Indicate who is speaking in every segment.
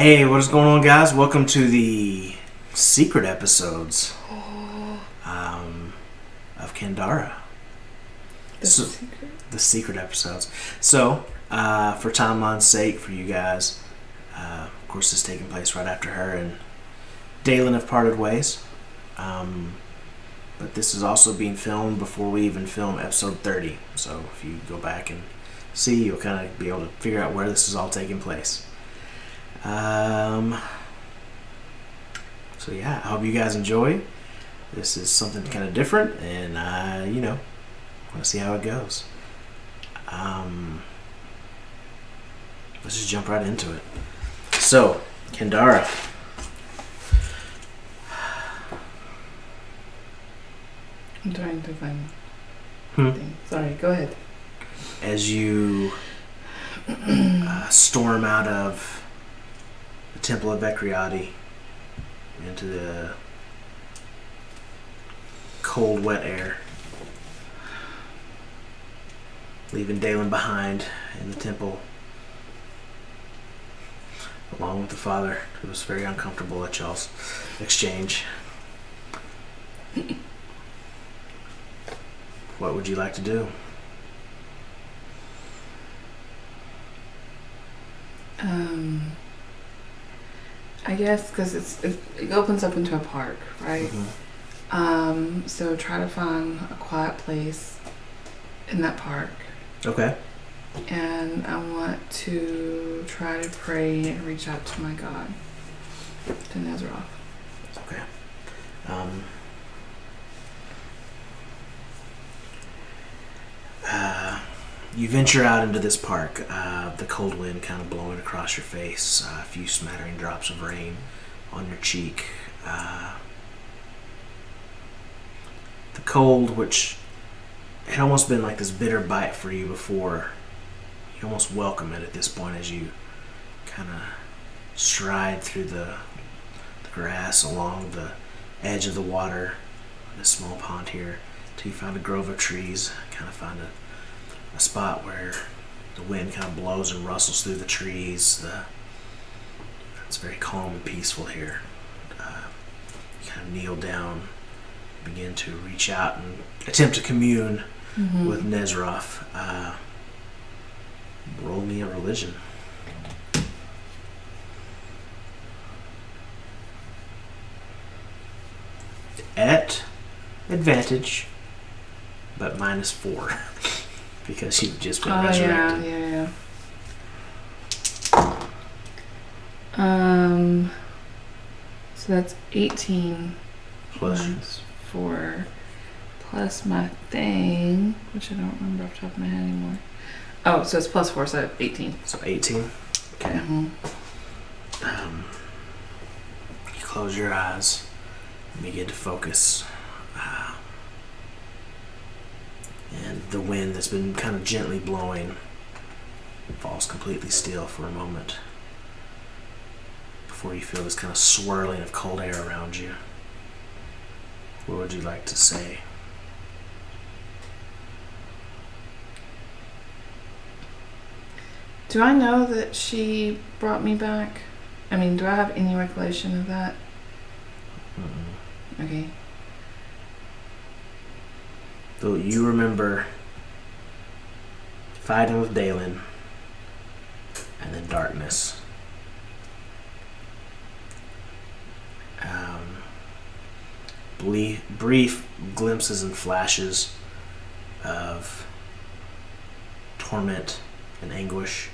Speaker 1: Hey, what is going on, guys? Welcome to the secret episodes of Candara. The secret episodes. So, for timeline's sake, for you guys, of course, this is taking place right after her and Dalen have parted ways. But this is also being filmed before we even film episode 30. So, if you go back and see, you'll kind of be able to figure out where this is all taking place. So yeah, I hope you guys enjoy. This is something kind of different, and want to see how it goes. Let's just jump right into it. So, Candara.
Speaker 2: I'm trying to find things. Sorry, go ahead.
Speaker 1: As you storm out of the Temple of Vecchiati into the cold, wet air, leaving Dalen behind in the temple, along with the father, who was very uncomfortable at y'all's exchange. What would you like to do?
Speaker 2: I guess because it opens up into a park, right?
Speaker 1: Mm-hmm.
Speaker 2: So try to find a quiet place in that park.
Speaker 1: Okay.
Speaker 2: And I want to try to pray and reach out to my God, to Nazareth.
Speaker 1: Okay. You venture out into this park, the cold wind kind of blowing across your face, a few smattering drops of rain on your cheek. The cold, which had almost been like this bitter bite for you before, you almost welcome it at this point as you kind of stride through the grass along the edge of the water, this small pond here, till you find a grove of trees, kind of find a spot where the wind kind of blows and rustles through the trees. It's very calm and peaceful here. You kind of kneel down, begin to reach out and attempt to commune with Nezroth. Roll me a religion. At advantage, but -4. Because you've just been resurrected.
Speaker 2: Yeah. So that's 18 plus 4 plus my thing, which I don't remember off the top of my head anymore. Oh, so it's +4, so 18.
Speaker 1: So 18. Okay. You close your eyes and begin to focus. And the wind that's been kind of gently blowing falls completely still for a moment before you feel this kind of swirling of cold air around you. What would you like to say?
Speaker 2: Do I know that she brought me back? I mean, do I have any recollection of that?
Speaker 1: Mm-mm.
Speaker 2: Okay.
Speaker 1: Though you remember fighting with Dalen and then darkness. Brief glimpses and flashes of torment and anguish,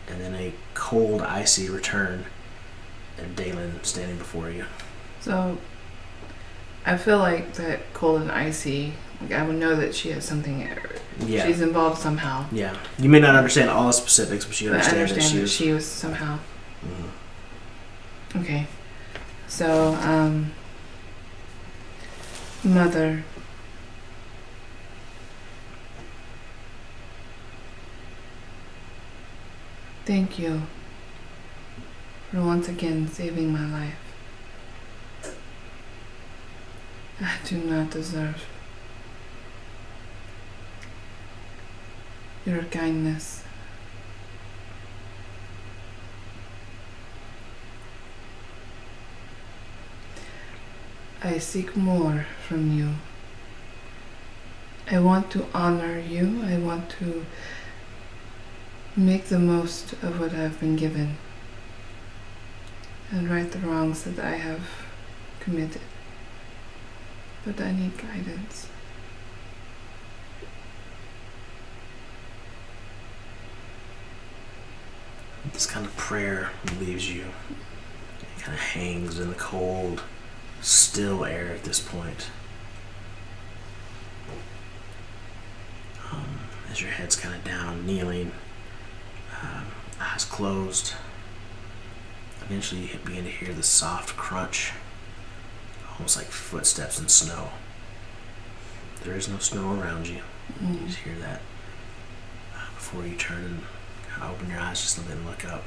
Speaker 1: and then a cold, icy return, and Dalen standing before you.
Speaker 2: So I feel like that cold and icy, like I would know that she has something.
Speaker 1: Yeah.
Speaker 2: She's involved somehow.
Speaker 1: Yeah. You may not understand all the specifics, but you understand,
Speaker 2: that she was somehow.
Speaker 1: Mm-hmm.
Speaker 2: Okay. So, Mother, thank you for once again saving my life. I do not deserve your kindness. I seek more from you. I want to honor you. I want to make the most of what I've been given and right the wrongs that I have committed. But I need guidance.
Speaker 1: This kind of prayer leaves you. It kind of hangs in the cold, still air at this point. As your head's kind of down, kneeling, eyes closed. Eventually you begin to hear the soft crunch, almost like footsteps in snow. There is no snow around you. You just hear that before you turn and kind of open your eyes just a little bit and look up.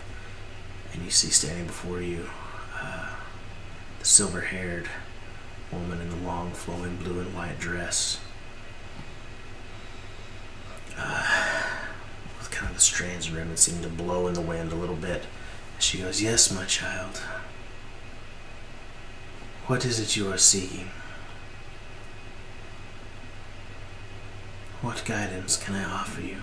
Speaker 1: And you see standing before you the silver-haired woman in the long flowing blue and white dress. With kind of the strands of ribbon seeming to blow in the wind a little bit. She goes, "Yes, my child. What is it you are seeking? What guidance can I offer you?"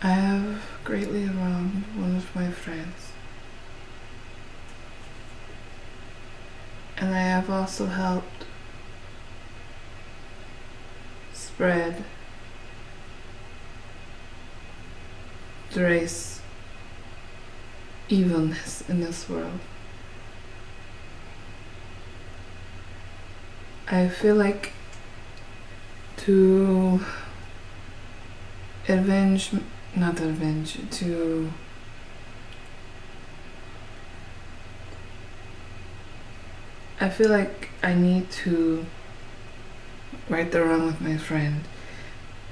Speaker 2: I have greatly wronged one of my friends. And I have also helped spread Drake's evilness in this world. I feel like to I feel like I need to right the wrong with my friend.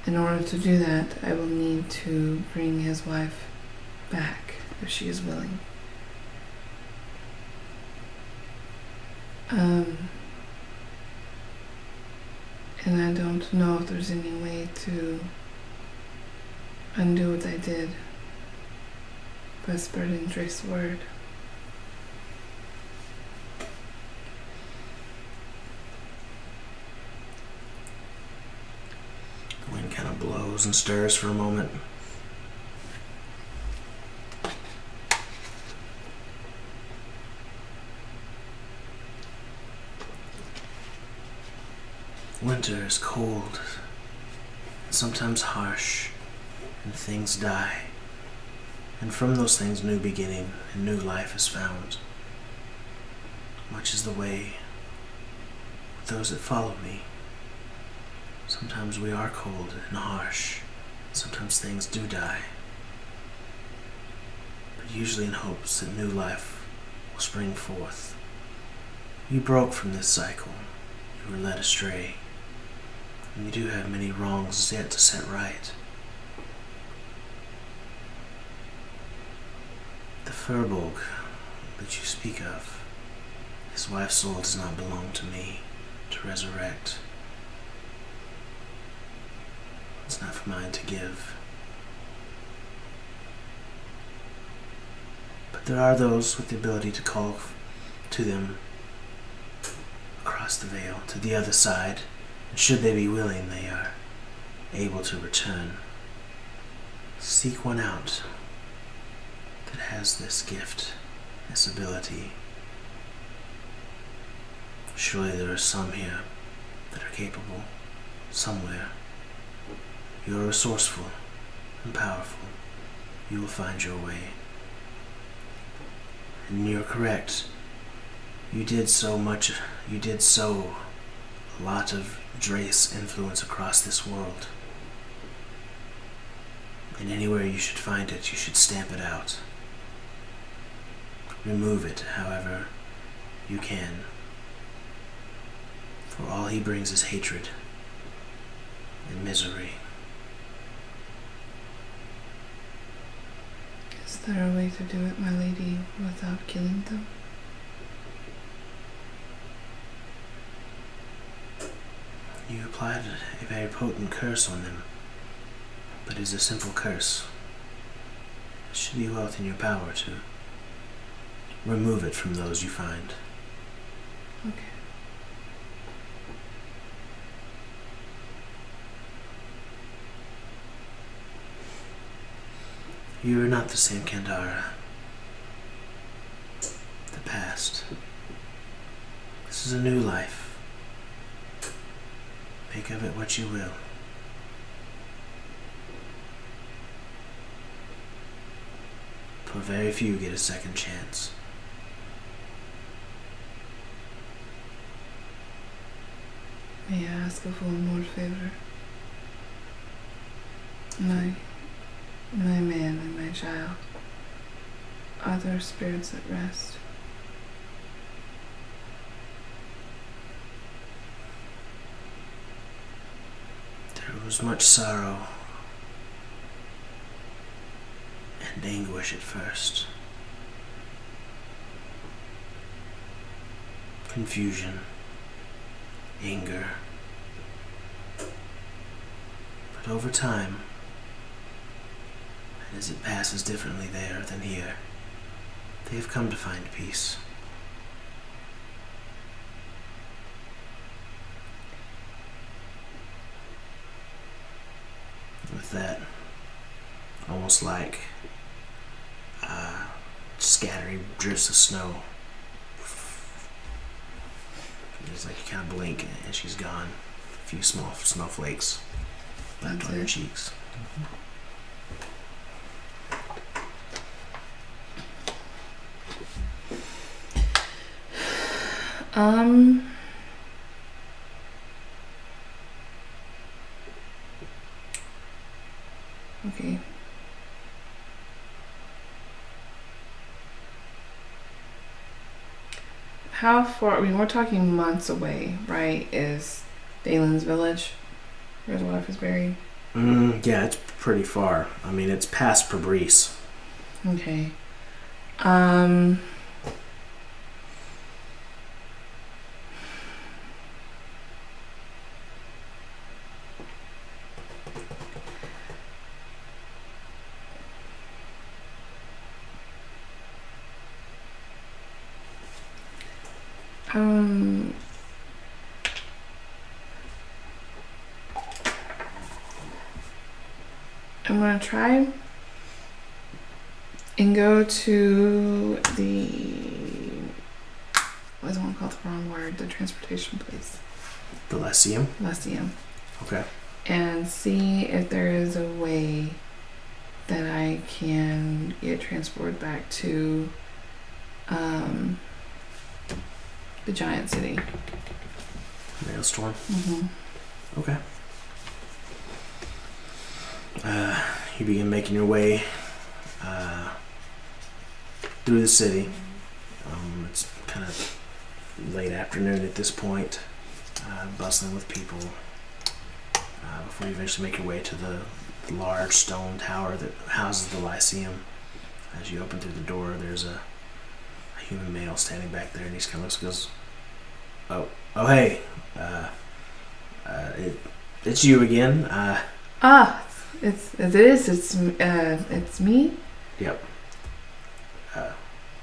Speaker 2: In order to do that, I will need to bring his wife back, if she is willing. And I don't know if there's any way to undo what I did by spreading Drake's word.
Speaker 1: The wind kind of blows and stirs for a moment. Winter is cold, and sometimes harsh, and things die. And from those things new beginning and new life is found. Much is the way with those that follow me. Sometimes we are cold and harsh. Sometimes things do die. But usually in hopes that new life will spring forth. You broke from this cycle. You were led astray. And you do have many wrongs yet to set right. The Furbolg that you speak of, his wife's soul does not belong to me to resurrect. It's not for mine to give. But there are those with the ability to call to them across the veil, to the other side, and should they be willing, they are able to return. Seek one out that has this gift, this ability. Surely there are some here that are capable, somewhere. You are resourceful and powerful. You will find your way. And you're correct. You did sow a lot of Drace influence across this world. And anywhere you should find it, you should stamp it out. Remove it however you can. For all he brings is hatred and misery.
Speaker 2: Is there a way to do it, my lady, without killing them?
Speaker 1: You applied a very potent curse on them, but is a simple curse. It should be well within your power to remove it from those you find.
Speaker 2: Okay.
Speaker 1: You are not the same Candara. The past. This is a new life. Make of it what you will. For very few get a second chance.
Speaker 2: May I ask a full more favor? My man and my child, are their spirits at rest?
Speaker 1: There was much sorrow and anguish at first. Confusion, anger. But over time, and as it passes differently there than here, they have come to find peace. With that, almost like scattery drifts of snow. It's like you kind of blink and she's gone. A few small snowflakes left on her cheeks.
Speaker 2: Okay. How far, I mean, we're talking months away, right? Is Dalen's village where his wife is buried?
Speaker 1: Yeah, it's pretty far. I mean, it's past Fabrice.
Speaker 2: Okay. I'm gonna try and go to what is the one called, the wrong word, the transportation place.
Speaker 1: The Lyceum?
Speaker 2: Lyceum.
Speaker 1: Okay.
Speaker 2: And see if there is a way that I can get transported back to the giant city.
Speaker 1: Maelstrom?
Speaker 2: Mm-hmm.
Speaker 1: Okay. You begin making your way through the city. It's kind of late afternoon at this point, bustling with people. Before you eventually make your way to the large stone tower that houses the Lyceum. As you open through the door, there's a human male standing back there, and he kind of looks and goes, "Oh, hey, it's you again."
Speaker 2: It's me.
Speaker 1: Yep.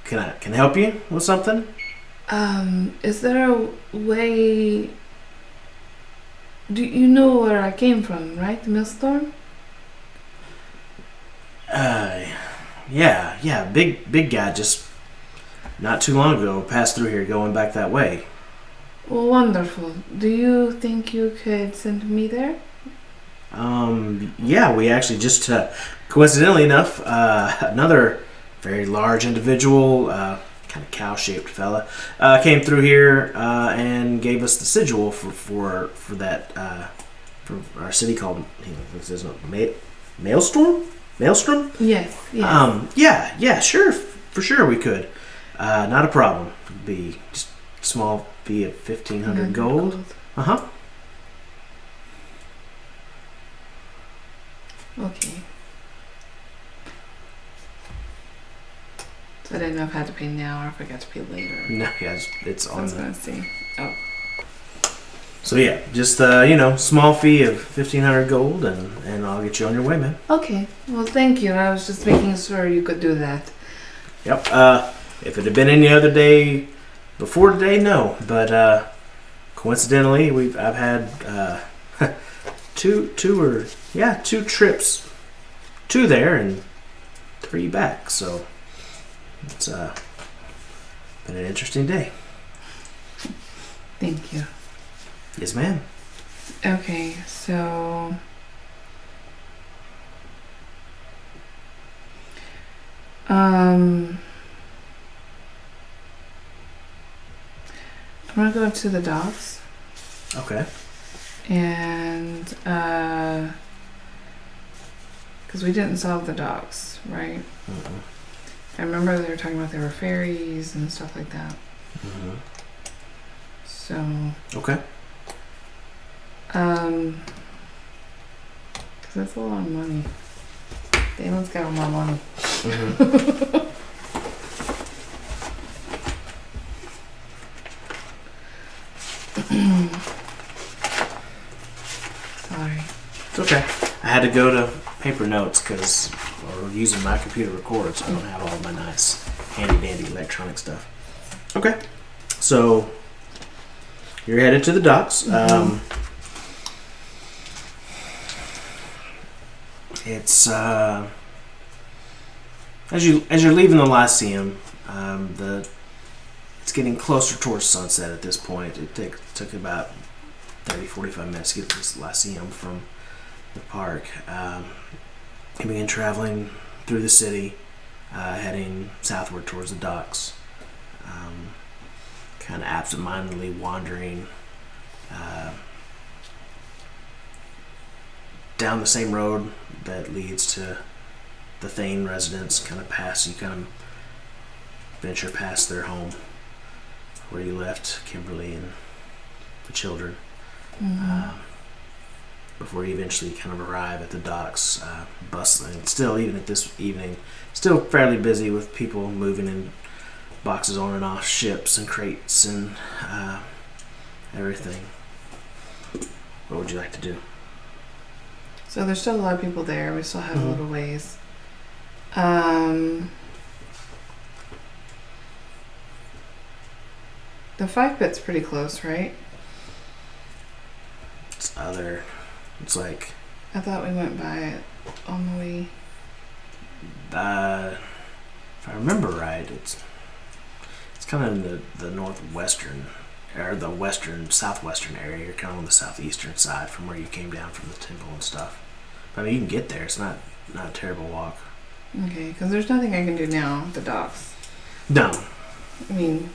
Speaker 1: Can I help you with something?
Speaker 2: Is there a way? Do you know where I came from, right? The Millstorm?
Speaker 1: Yeah, big guy just not too long ago passed through here going back that way.
Speaker 2: Wonderful. Do you think you could send me there?
Speaker 1: Yeah, we actually just, coincidentally enough, another very large individual, kind of cow-shaped fella, came through here and gave us the sigil for that for our city called Maelstrom. Maelstrom?
Speaker 2: Yes.
Speaker 1: Yeah, sure, for sure we could. Not a problem. It'd be just small fee of 1,500 gold.
Speaker 2: Okay. So I didn't know if I had to pay now or if I got to pay later.
Speaker 1: No, yeah, it's
Speaker 2: So I
Speaker 1: on
Speaker 2: was
Speaker 1: the.
Speaker 2: gonna see. Oh.
Speaker 1: So yeah, just small fee of 1,500 gold, and I'll get you on your way, man.
Speaker 2: Okay. Well, thank you. I was just making sure you could do that.
Speaker 1: Yep. If it had been any other day before today, no. But coincidentally, I've had two trips, 2 there and 3 back. So it's been an interesting day.
Speaker 2: Thank you.
Speaker 1: Yes, ma'am.
Speaker 2: Okay, so I'm gonna go to the docks
Speaker 1: Okay.
Speaker 2: and because we didn't solve the docks, right?
Speaker 1: Mm-hmm.
Speaker 2: I remember they were talking about there were ferries and stuff like that.
Speaker 1: Mm-hmm.
Speaker 2: So
Speaker 1: Okay.
Speaker 2: because that's a lot of money. Damon's got a lot of money.
Speaker 1: Mm-hmm.
Speaker 2: Sorry.
Speaker 1: It's okay. I had to go to paper notes or using my computer recorder, so I don't have all my nice handy dandy electronic stuff. Okay. So you're headed to the docks.
Speaker 2: Mm-hmm.
Speaker 1: It's as you're leaving the Lyceum, it's getting closer towards sunset at this point. It took about 30-45 minutes to get to this Lyceum from the park. You begin traveling through the city, heading southward towards the docks, kind of absentmindedly wandering down the same road that leads to the Thane residence. Kind of venture past their home where you left Kimberly and the children.
Speaker 2: Mm-hmm.
Speaker 1: Before you eventually kind of arrive at the docks, bustling. Still, even at this evening, still fairly busy with people moving in boxes on and off ships and crates and everything. What would you like to do?
Speaker 2: So there's still a lot of people there. We still have a little ways. The 5 pit's pretty close, right?
Speaker 1: It's like
Speaker 2: I thought we went by it on the way.
Speaker 1: if I remember right, it's kind of in the northwestern or the southwestern area. You're kind of on the southeastern side from where you came down from the temple and stuff. But I mean, you can get there. It's not a terrible walk.
Speaker 2: Okay, because there's nothing I can do now at the docks.
Speaker 1: No.
Speaker 2: I mean,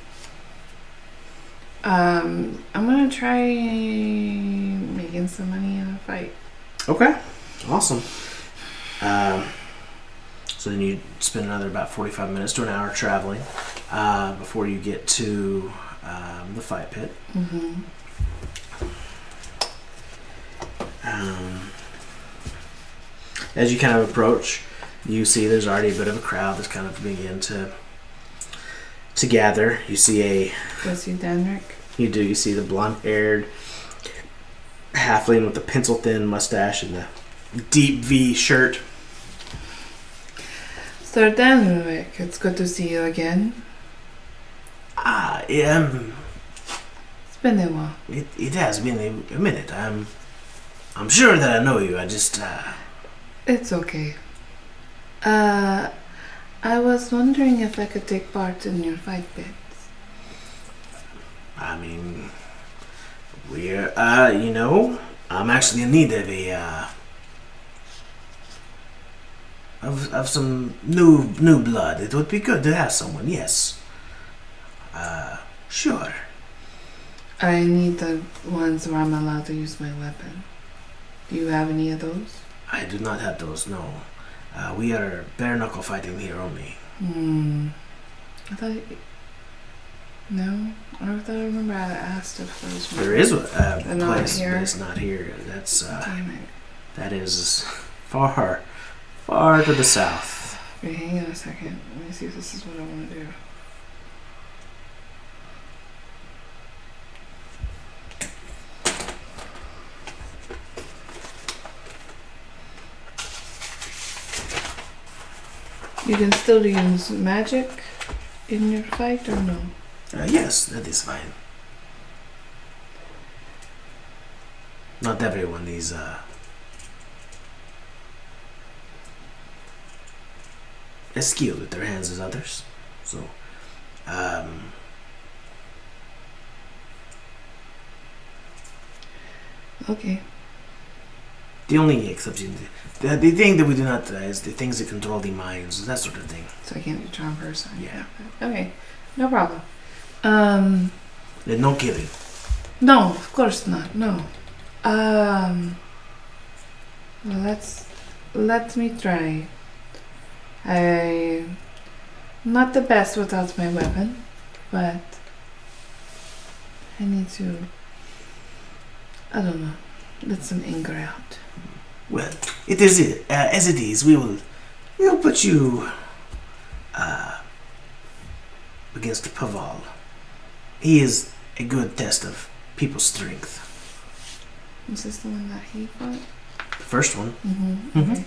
Speaker 2: I'm gonna try making some money in a fight.
Speaker 1: Okay. Awesome. So then you spend another about 45 minutes to an hour traveling before you get to the fight pit.
Speaker 2: Mm-hmm.
Speaker 1: As you kind of approach, you see there's already a bit of a crowd that's kind of beginning to gather. You see
Speaker 2: Go see Denrick.
Speaker 1: You see the blonde-haired halfling with the pencil-thin mustache and the deep V shirt.
Speaker 2: Sir Denrick, it's good to see you again.
Speaker 1: Yeah.
Speaker 2: It's been a while.
Speaker 1: It has been a minute. I'm sure that I know you. I just
Speaker 2: It's okay. I was wondering if I could take part in your fight pits.
Speaker 1: I mean, we're I'm actually in need of some new blood. It would be good to have someone. Yes. Sure.
Speaker 2: I need the ones where I'm allowed to use my weapon. Do you have any of those?
Speaker 1: I do not have those. No. We are bare knuckle fighting here only.
Speaker 2: I thought. No, I thought I remember I asked if there was one.
Speaker 1: There is a
Speaker 2: not
Speaker 1: place,
Speaker 2: here.
Speaker 1: but it's not here. That's
Speaker 2: Damn it.
Speaker 1: that is far to the south.
Speaker 2: Wait, hang on a second. Let me see if this is what I want to do. You can still use magic in your fight or no?
Speaker 1: Yes, that is fine. Not everyone is as skilled with their hands as others. So,
Speaker 2: Okay.
Speaker 1: the only exception, the thing that we do not is the things that control the minds, that sort of thing.
Speaker 2: So I can't do charm person.
Speaker 1: Yeah.
Speaker 2: Okay. No problem.
Speaker 1: There's no killing.
Speaker 2: No, of course not. No. Let me try. I'm not the best without my weapon, but I need to. I don't know. Let some anger out.
Speaker 1: Well, it is as it is. We'll put you against Paval. He is a good test of people's strength.
Speaker 2: Is this the one that he fought?
Speaker 1: The first one.
Speaker 2: Mm-hmm.
Speaker 1: Mhm.
Speaker 2: Okay.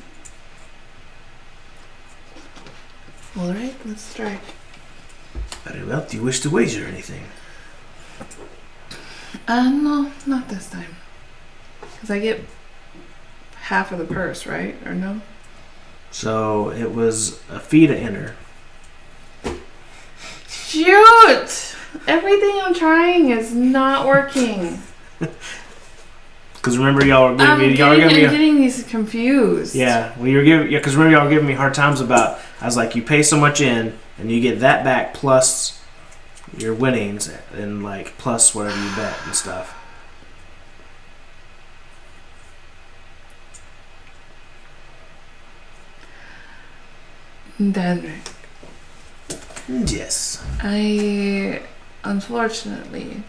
Speaker 2: All right, let's try.
Speaker 1: Very well. Do you wish to wager anything?
Speaker 2: No, not this time. Because I get half of the purse, right? Or no?
Speaker 1: So it was a fee to enter.
Speaker 2: Shoot! Everything I'm trying is not working.
Speaker 1: Because remember, y'all were
Speaker 2: I'm
Speaker 1: giving me.
Speaker 2: getting these confused.
Speaker 1: Yeah, well, you're giving. Yeah, because remember, y'all were giving me hard times about. I was like, you pay so much in, and you get that back plus your winnings, and like plus whatever you bet and stuff.
Speaker 2: Then
Speaker 1: Yes.
Speaker 2: I unfortunately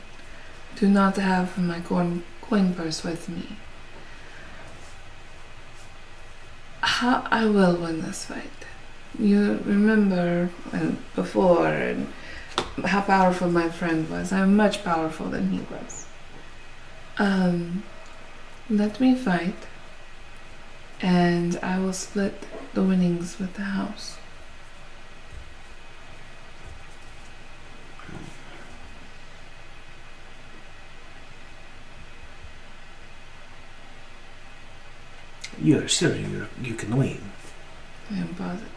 Speaker 2: do not have my coin purse with me. How I will win this fight. You remember before and how powerful my friend was. I'm much powerful than he was. Let me fight, and I will split the winnings with the house.
Speaker 1: You're sure you can win.
Speaker 2: I am positive.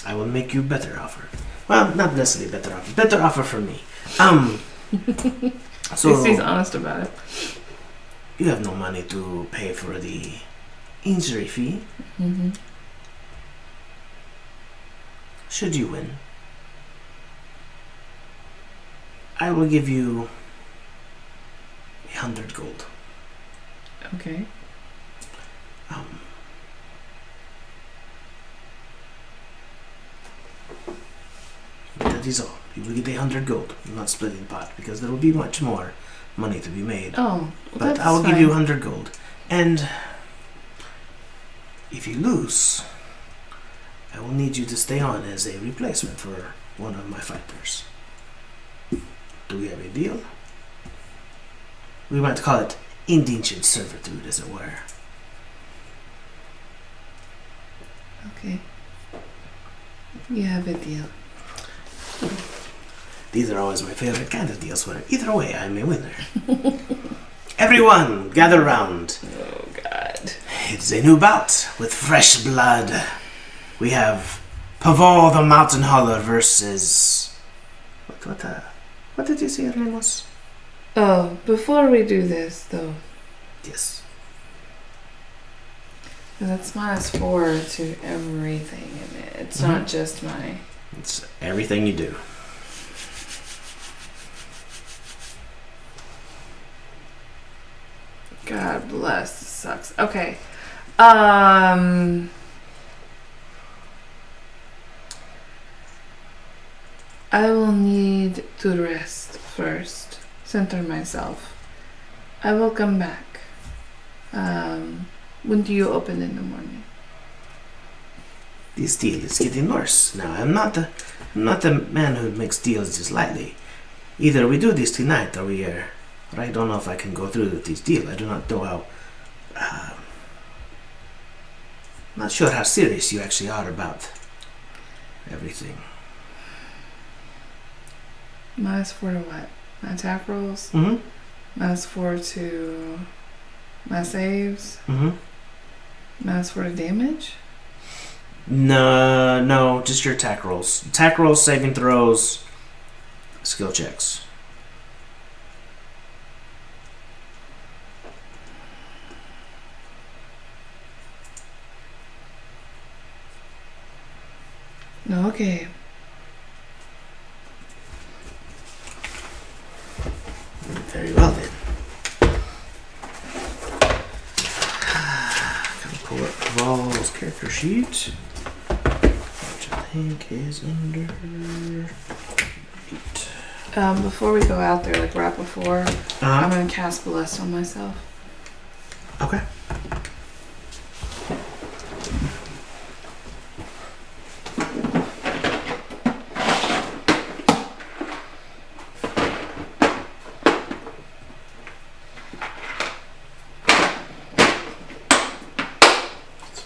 Speaker 1: I will make you better offer. Well, not necessarily better offer. Better offer for me.
Speaker 2: At least he's honest about it.
Speaker 1: You have no money to pay for the injury fee.
Speaker 2: Mm-hmm.
Speaker 1: Should you win, I will give you 100 gold.
Speaker 2: Okay.
Speaker 1: That is all. You will get 100 gold. I'm not splitting the pot because there will be much more money to be made.
Speaker 2: Oh, well,
Speaker 1: But
Speaker 2: that's
Speaker 1: I will
Speaker 2: fine.
Speaker 1: give you 100 gold. And if you lose, I will need you to stay on as a replacement for one of my fighters. Do we have a deal? We might call it indentured servitude, as it were.
Speaker 2: Okay. You have a deal.
Speaker 1: These are always my favorite kind of deals, where either way I'm a winner. Everyone, gather round.
Speaker 2: Oh, God.
Speaker 1: It's a new bout with fresh blood. We have Paval the Mountain Hauler versus... What did you say your name was?
Speaker 2: Oh, before we do this, though,
Speaker 1: Yes.
Speaker 2: that's -4 to everything in it. It's not just my...
Speaker 1: It's everything you do.
Speaker 2: God bless. This sucks. Okay. I will need to rest first. Center myself. I will come back. When do you open in the morning?
Speaker 1: This deal is getting worse. Now, I'm not the man who makes deals just lightly. Either we do this tonight or we are... But I don't know if I can go through with this deal. I do not know how I'm not sure how serious you actually are about everything.
Speaker 2: -4 to what? My attack rolls?
Speaker 1: Mm-hmm.
Speaker 2: -4 to my saves?
Speaker 1: Mm-hmm.
Speaker 2: -4 to damage?
Speaker 1: No, just your attack rolls. Attack rolls, saving throws, skill checks.
Speaker 2: Okay.
Speaker 1: Very well then. Gonna pull up Val's character sheet, which I think is under 8.
Speaker 2: Before we go out there, like right before, I'm
Speaker 1: Uh-huh.
Speaker 2: gonna cast Bless on myself.
Speaker 1: Okay.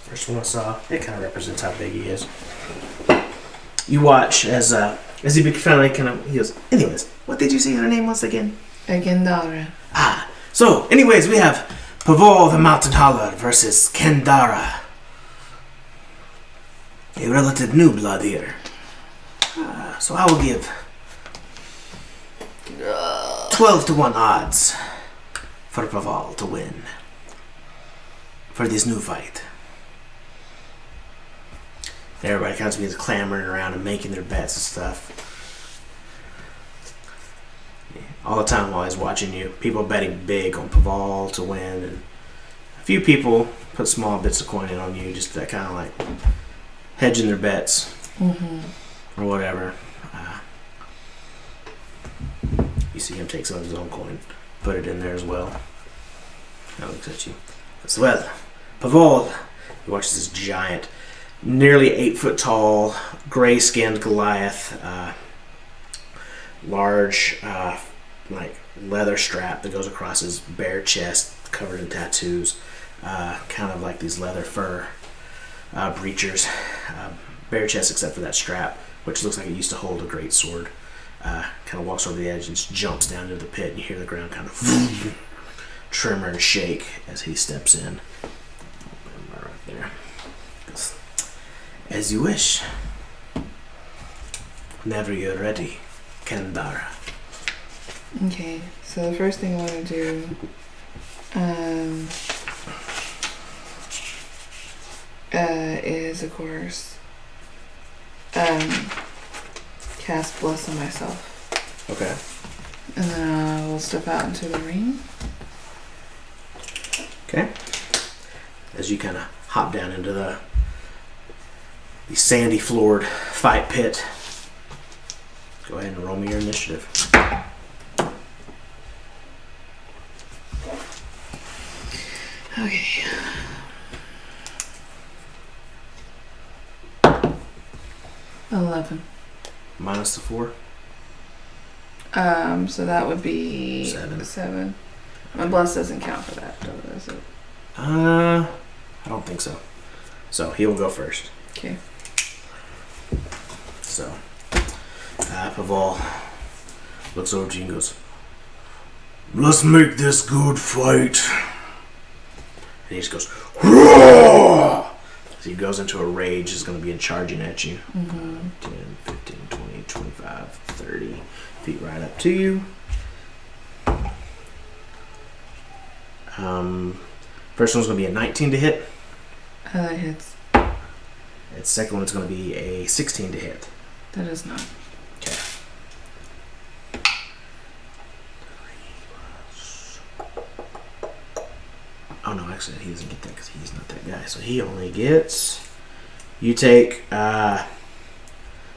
Speaker 1: First one I saw, it kind of represents how big he is. You watch as he finally he goes, anyways, what did you say her name was again?
Speaker 2: Candara.
Speaker 1: So, anyways, we have Pavol the Mountain Holler versus Candara. A relative new blood here. So I will give 12 to 1 odds for Pavol to win for this new fight. Everybody kind of begins clamoring around and making their bets and stuff. All the time while he's watching you, people betting big on Pavol to win, and a few people put small bits of coin in on you, just that kind of like hedging their bets or whatever. You see him take some of his own coin, put it in there as well. He looks at you. As well, Pavol, he watches this giant, nearly 8 foot tall, gray-skinned Goliath, large, like leather strap that goes across his bare chest, covered in tattoos, kind of like these leather fur breechers, bare chest except for that strap, which looks like it used to hold a great sword. Kind of walks over the edge and just jumps down into the pit, and you hear the ground kind of tremor and shake as he steps in. Right there. As you wish. Whenever you're ready, Candara.
Speaker 2: Okay, so the first thing I want to do is, of course, cast Bless on myself.
Speaker 1: Okay.
Speaker 2: And then I will step out into the ring.
Speaker 1: Okay. As you kind of hop down into the sandy floored fight pit, go ahead and roll me your initiative.
Speaker 2: Okay. -11.
Speaker 1: Minus the 4.
Speaker 2: So that would be
Speaker 1: 7.
Speaker 2: My Bless doesn't count for that, does it?
Speaker 1: I don't think so. So he will go first.
Speaker 2: Okay.
Speaker 1: So Pavol looks over to you and goes, "Let's make this good fight." And he just goes, "Roar!" So he goes into a rage, is going to begin charging at you. 10, 15, 20, 25, 30 feet right up to you. First one's going to be a 19 to hit.
Speaker 2: That hits.
Speaker 1: And second one's going to be a 16 to hit.
Speaker 2: That is not.
Speaker 1: Okay. Oh no, actually he doesn't get that because he's not that guy. So he only gets... You take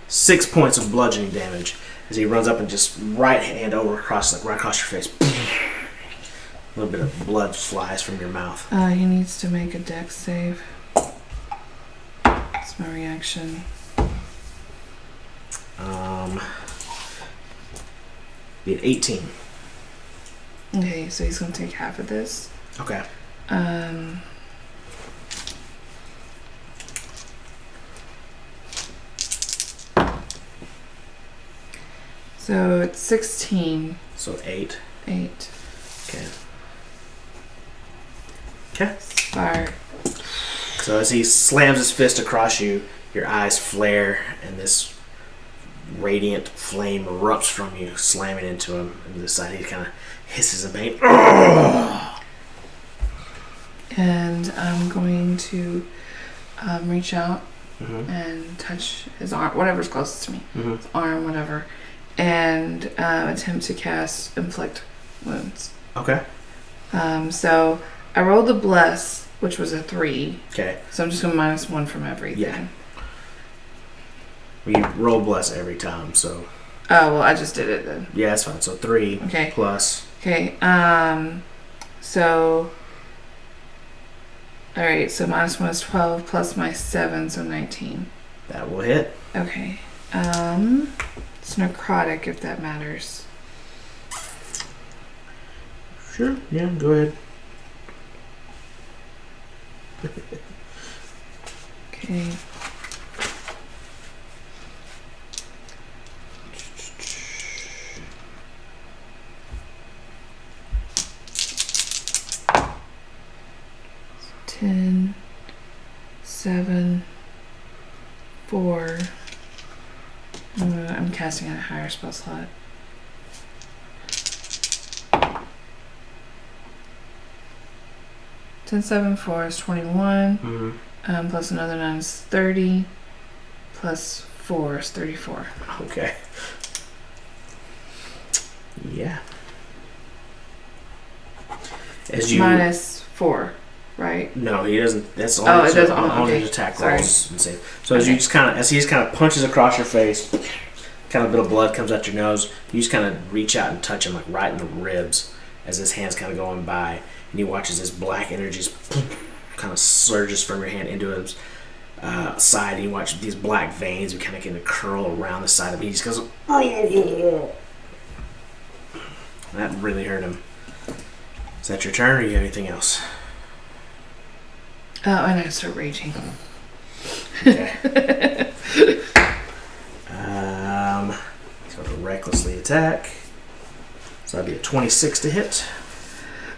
Speaker 1: 6 points of bludgeoning damage as he runs up and just right hand over across, like right across your face. A little bit of blood flies from your mouth.
Speaker 2: He needs to make a dex save. That's my reaction.
Speaker 1: Be an 18.
Speaker 2: Okay, so he's gonna take half of this.
Speaker 1: Okay.
Speaker 2: So it's 16.
Speaker 1: So 8.
Speaker 2: 8.
Speaker 1: Okay. Okay.
Speaker 2: Fire.
Speaker 1: So as he slams his fist across you, your eyes flare, and this radiant flame erupts from you, slamming into him. And this side, he kind of hisses in pain.
Speaker 2: And I'm going to reach out
Speaker 1: Mm-hmm.
Speaker 2: and touch his arm, whatever's closest to me,
Speaker 1: Mm-hmm.
Speaker 2: his arm, whatever, and attempt to cast Inflict Wounds.
Speaker 1: Okay.
Speaker 2: So I rolled a bless, which was a 3.
Speaker 1: Okay.
Speaker 2: So I'm just going to -1 from everything.
Speaker 1: Yeah. You roll bless every time, so
Speaker 2: Oh, well, I just did it then.
Speaker 1: yeah, that's fine. So 3
Speaker 2: Okay.
Speaker 1: plus.
Speaker 2: Okay. So. Alright, so -1 is 12 plus my 7, so 19.
Speaker 1: That will hit.
Speaker 2: Okay. It's necrotic if that matters.
Speaker 1: Sure. Yeah, go ahead.
Speaker 2: Okay. Ten, 7, 4. I'm casting at a higher spell slot. Ten, 7, 4 is 21.
Speaker 1: Mm-hmm.
Speaker 2: Plus another 9 is 30. Plus 4 is 34.
Speaker 1: Okay. Yeah. As you
Speaker 2: -4, right?
Speaker 1: No, he doesn't. That's only,
Speaker 2: Oh, it doesn't.
Speaker 1: only
Speaker 2: Okay.
Speaker 1: his attack
Speaker 2: Sorry.
Speaker 1: rolls. Insane. So as you just kind of, as he just kind of punches across your face, kind of a bit of blood comes out your nose. You just kind of reach out and touch him like right in the ribs as his hand's kind of going by, and you watch as this black energy just kind of surges from your hand into his side, and you watch these black veins kind of kind of curl around the side of him. He just goes, that really hurt him. Is that your turn, or you have anything else?
Speaker 2: Oh, and I start raging.
Speaker 1: Okay. So to recklessly attack. So that'd be a 26 to hit.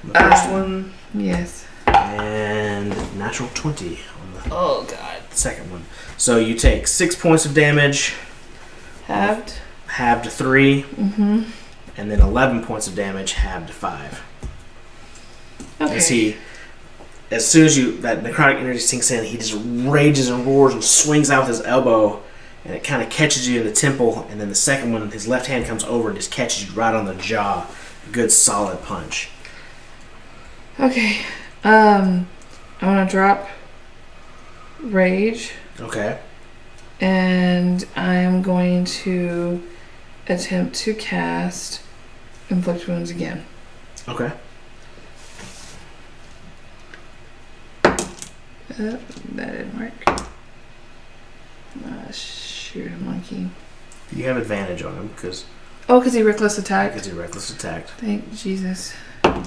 Speaker 1: The first one.
Speaker 2: Yes.
Speaker 1: And natural 20 on the
Speaker 2: Oh, God.
Speaker 1: second one. So you take 6 points of damage.
Speaker 2: Halved.
Speaker 1: Halved to 3.
Speaker 2: Mm-hmm.
Speaker 1: And then 11 points of damage, halved to 5.
Speaker 2: Okay.
Speaker 1: As soon as that necrotic energy sinks in, he just rages and roars and swings out with his elbow, and it kind of catches you in the temple, and then the second one, his left hand comes over and just catches you right on the jaw. A good solid punch.
Speaker 2: Okay. I want to drop rage,
Speaker 1: Okay.
Speaker 2: and I am going to attempt to cast Inflict Wounds again.
Speaker 1: Okay.
Speaker 2: That didn't work. Shoot a monkey.
Speaker 1: You have advantage on him because
Speaker 2: Oh, because he reckless attacked.
Speaker 1: he reckless attacked.
Speaker 2: Thank Jesus. That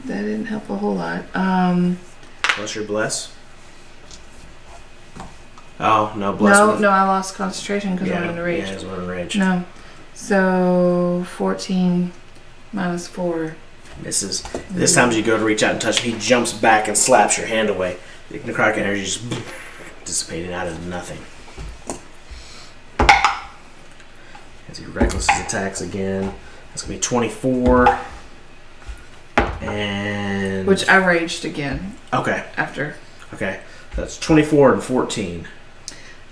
Speaker 2: didn't help a whole lot.
Speaker 1: Plus your bless. Oh no, bless.
Speaker 2: No, I lost concentration because I'm in the rage.
Speaker 1: Yeah, he's in rage.
Speaker 2: No. So 14 minus 4.
Speaker 1: Misses. This time as you go to reach out and touch him, he jumps back and slaps your hand away. The necrotic energy just dissipating out of nothing. As he recklessly attacks again. That's going to be 24. And...
Speaker 2: Which I raged again.
Speaker 1: Okay.
Speaker 2: After.
Speaker 1: Okay. That's 24 and 14.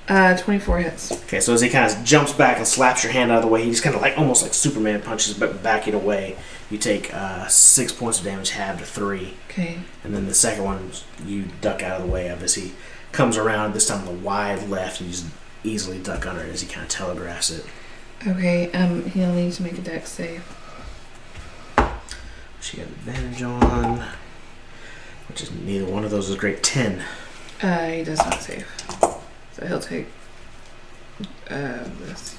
Speaker 2: 24 hits.
Speaker 1: Okay, so as he kind of jumps back and slaps your hand out of the way, he just kind of like almost like Superman punches, but backing away. You take 6 points of damage, halved to 3.
Speaker 2: Okay.
Speaker 1: And then the second one, you duck out of the way of as he comes around, this time on the wide left, and you just easily duck under it as he kind of telegraphs it.
Speaker 2: Okay, he'll need to make a dex save.
Speaker 1: She got advantage on, which is neither one of those is great. 10.
Speaker 2: He does not save. So he'll take this.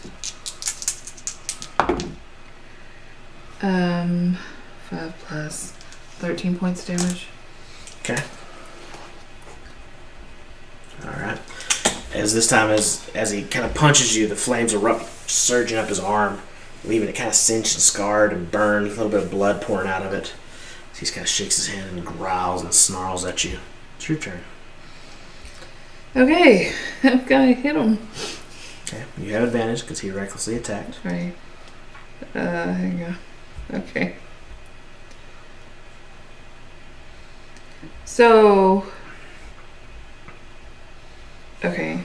Speaker 2: 5 plus 13 points of damage.
Speaker 1: Okay. Alright. As this time, as he kind of punches you, the flames erupt surging up his arm, leaving it kind of cinched and scarred and burned, a little bit of blood pouring out of it. So he kind of shakes his head and growls and snarls at you. It's your turn.
Speaker 2: Okay, I'm gonna hit him.
Speaker 1: Okay, you have advantage because he recklessly attacked.
Speaker 2: Right. Hang on. Okay. So. Okay.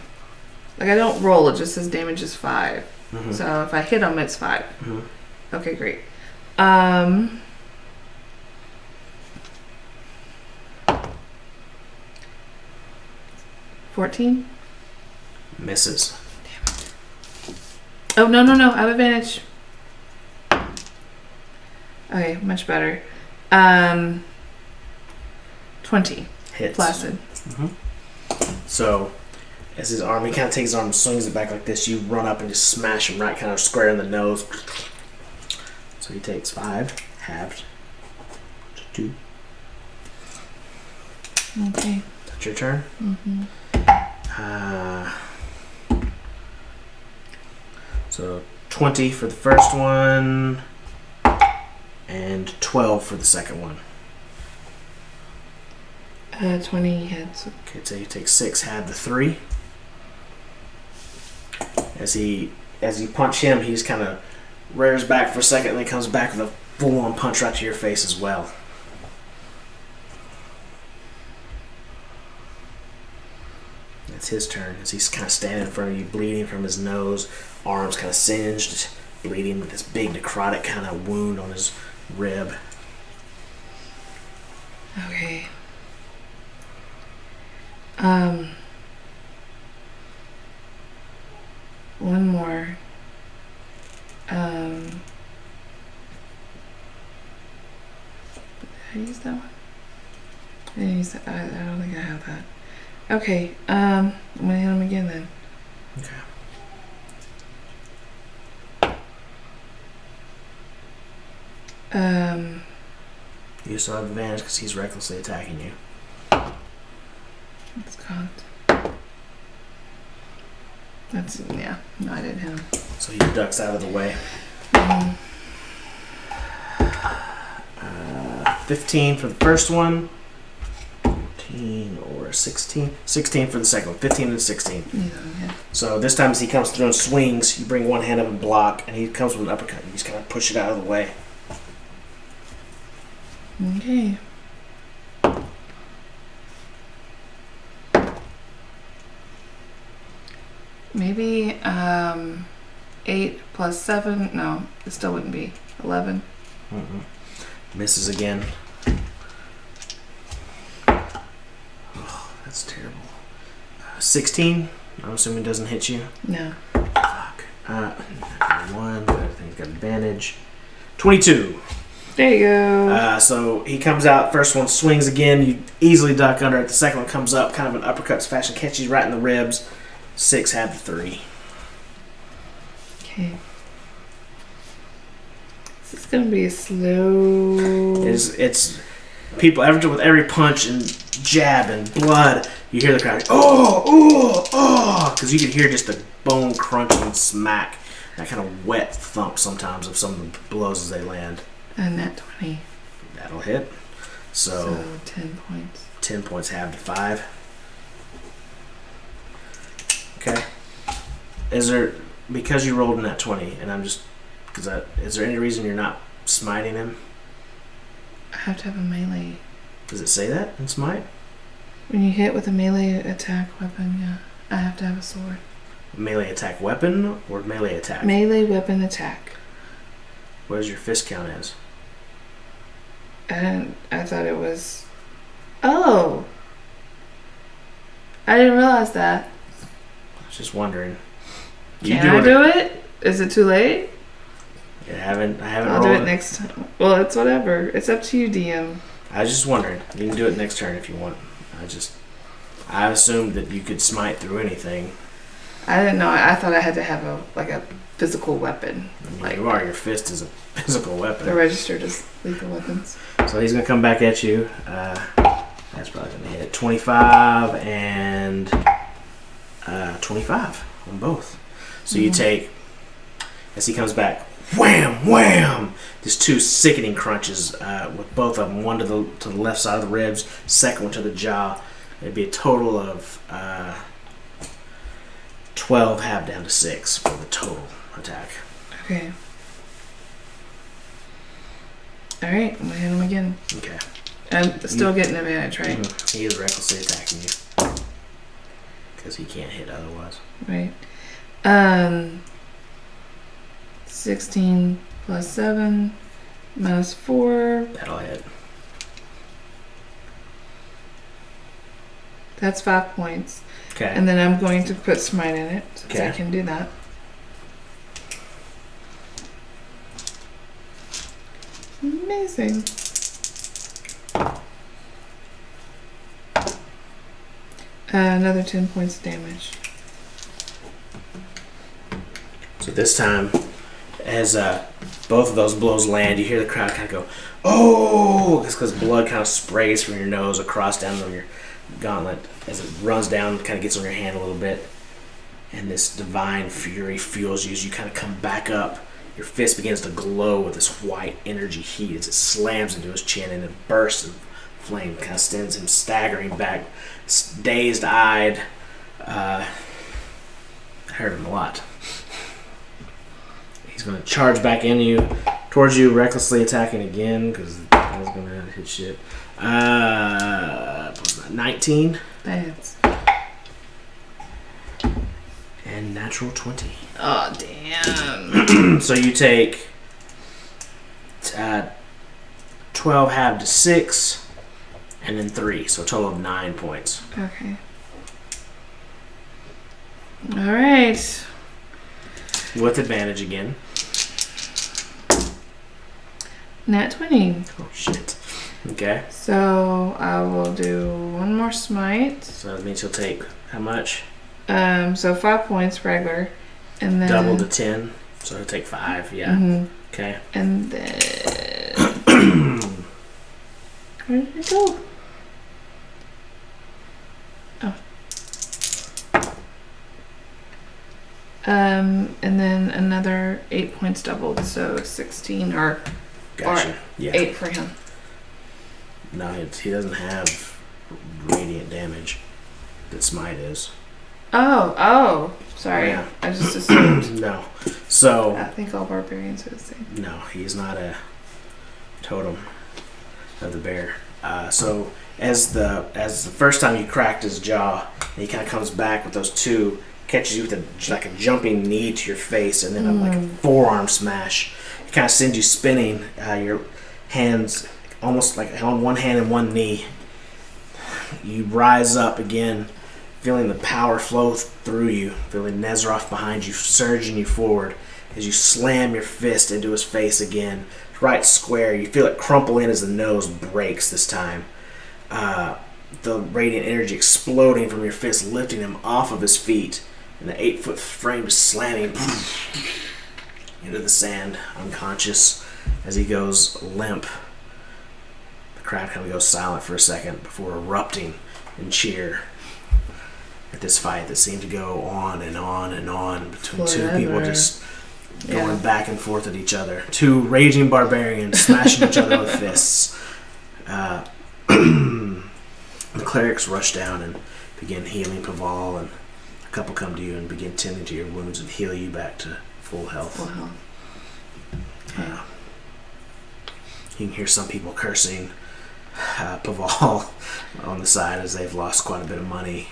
Speaker 2: Like, I don't roll, it just says damage is 5.
Speaker 1: Mm-hmm.
Speaker 2: So if I hit him, it's 5.
Speaker 1: Mm-hmm.
Speaker 2: Okay, great. 14?
Speaker 1: Misses.
Speaker 2: Damn it. Oh, no. I have advantage. Okay, much better. 20.
Speaker 1: Hits.
Speaker 2: Placid.
Speaker 1: Mm-hmm. So, as his arm, he kind of takes his arm and swings it back like this. You run up and just smash him right kind of square in the nose. So he takes 5, halved to 2.
Speaker 2: Okay.
Speaker 1: That's your turn.
Speaker 2: Mm-hmm.
Speaker 1: So 20 for the first one, and 12 for the second one.
Speaker 2: 20 hits.
Speaker 1: Okay, so you take 6, halve the 3. As you punch him, he's kind of rears back for a second, and then comes back with a full-on punch right to your face as well. It's his turn as he's kind of standing in front of you, bleeding from his nose, arms kind of singed, bleeding with this big necrotic kind of wound on his rib.
Speaker 2: Okay. One more. Did I use that one? I didn't use that. I don't think I have that. Okay. I'm gonna hit him again then.
Speaker 1: Okay. You still have advantage because he's recklessly attacking you.
Speaker 2: It's cocked. That's, yeah. No, I didn't hit him.
Speaker 1: So he ducks out of the way. 15 for the first one. 14 or 16. 16 for the second one. 15 and 16.
Speaker 2: Yeah.
Speaker 1: So this time as he comes through and swings, you bring one hand up and block, and he comes with an uppercut. You just kind of push it out of the way.
Speaker 2: Okay. Maybe 8 plus 7. No, it still wouldn't be 11.
Speaker 1: Misses again. Oh, that's terrible. 16. I'm assuming doesn't hit you.
Speaker 2: No.
Speaker 1: Fuck. 1. The other thing's got advantage. 22.
Speaker 2: There you go.
Speaker 1: So he comes out. First one swings again. You easily duck under it. The second one comes up, kind of an uppercut fashion, catches you right in the ribs. 6, halve the 3.
Speaker 2: Okay. This is gonna be a slow.
Speaker 1: It's people with every punch and jab and blood. You hear the crowd, oh, because you can hear just the bone crunching smack, that kind of wet thump sometimes of some of the blows as they land.
Speaker 2: And that 20.
Speaker 1: That'll hit. So
Speaker 2: 10 points.
Speaker 1: 10 points, halve to 5. Okay. Because you rolled in that 20, and is there any reason you're not smiting him?
Speaker 2: I have to have a melee.
Speaker 1: Does it say that in smite?
Speaker 2: When you hit with a melee attack weapon, yeah, I have to have a sword.
Speaker 1: Melee attack weapon or melee attack?
Speaker 2: Melee weapon attack.
Speaker 1: What does your fist count as?
Speaker 2: And I thought it was. Oh! I didn't realize that.
Speaker 1: I was just wondering.
Speaker 2: Can I do it? Is it too late?
Speaker 1: I haven't
Speaker 2: I'll
Speaker 1: rolled
Speaker 2: do it next time. Well, it's whatever. It's up to you, DM.
Speaker 1: I was just wondering. You can do it next turn if you want. I assumed that you could smite through anything.
Speaker 2: I didn't know. I thought I had to have a physical weapon.
Speaker 1: I mean,
Speaker 2: like
Speaker 1: your fist is a physical weapon.
Speaker 2: They're registered as lethal weapons.
Speaker 1: So he's gonna come back at you. That's probably gonna hit 25 and 25 on both. So you take as he comes back. Wham! Wham! There's two sickening crunches with both of them. One to the left side of the ribs, second one to the jaw. It'd be a total of 12 half down to 6 for the total attack.
Speaker 2: Okay. Alright, I'm gonna hit him again.
Speaker 1: Okay.
Speaker 2: I'm still getting advantage, right?
Speaker 1: Mm-hmm. He is recklessly attacking you. Because he can't hit otherwise.
Speaker 2: Right. 16 plus 7 minus 4.
Speaker 1: That'll hit.
Speaker 2: That's 5 points.
Speaker 1: Okay.
Speaker 2: And then I'm going to put smite in it, since
Speaker 1: Okay.
Speaker 2: I can do that. Amazing. Another 10 points of damage.
Speaker 1: So this time, as both of those blows land, you hear the crowd kind of go, "Oh!" It's because blood kind of sprays from your nose across down on your gauntlet as it runs down, kind of gets on your hand a little bit. And this divine fury fuels you as you kind of come back up. Your fist begins to glow with this white energy heat as it slams into his chin, and a burst of flame kind of sends him staggering back, dazed-eyed. I hurt him a lot. He's going to charge back into you, towards you, recklessly attacking again, because that's going to hit shit. 19.
Speaker 2: That's.
Speaker 1: And natural 20.
Speaker 2: Oh, damn.
Speaker 1: So you take 12 half to 6, and then 3. So a total of 9 points.
Speaker 2: Okay. Alright.
Speaker 1: With advantage again.
Speaker 2: Nat 20.
Speaker 1: Oh, shit. Okay.
Speaker 2: So I will do one more smite.
Speaker 1: So that means he'll take how much?
Speaker 2: So 5 points regular. And then
Speaker 1: Double to 10. So he'll take 5, yeah.
Speaker 2: Mm-hmm.
Speaker 1: Okay.
Speaker 2: And then where did it go? Oh. And then another 8 points doubled, so 16 or
Speaker 1: Gotcha. Yeah.
Speaker 2: 8 for him.
Speaker 1: No, he doesn't have radiant damage that smite is.
Speaker 2: Oh, sorry.
Speaker 1: Yeah.
Speaker 2: I just assumed.
Speaker 1: No. So
Speaker 2: I think all barbarians are the same.
Speaker 1: no, he's not a totem of the bear. So as the first time you cracked his jaw, he kind of comes back with those two, catches you with a jumping knee to your face, and then like a forearm smash. He kind of sends you spinning. Your hands almost like on one hand and one knee. You rise up again, feeling the power flow through you, feeling Nezroth behind you, surging you forward as you slam your fist into his face again, right square. You feel it crumple in as the nose breaks this time. The radiant energy exploding from your fist, lifting him off of his feet, and the 8-foot frame is slamming into the sand, unconscious, as he goes limp. The crowd kind of goes silent for a second before erupting in cheer at this fight that seemed to go on and on and on between two people just going back and forth at each other. Two raging barbarians smashing each other with fists. The clerics rush down and begin healing Paval, and a couple come to you and begin tending to your wounds and heal you back to full health.
Speaker 2: Okay.
Speaker 1: You can hear some people cursing Paval on the side as they've lost quite a bit of money.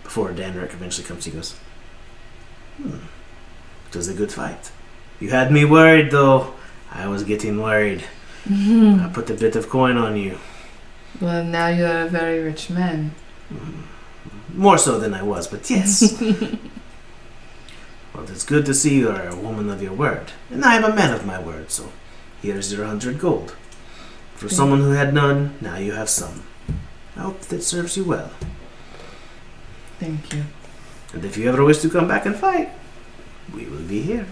Speaker 1: Before Danric eventually comes, he goes, It was a good fight. You had me worried, though. I was getting worried. I put a bit of coin on you.
Speaker 2: Well, now you're a very rich man.
Speaker 1: More so than I was, but yes. Well, it's good to see you are a woman of your word. And I am a man of my word, so here's your 100 gold. For someone who had none, now you have some. I hope that serves you well.
Speaker 2: Thank you.
Speaker 1: And if you ever wish to come back and fight, we will be here.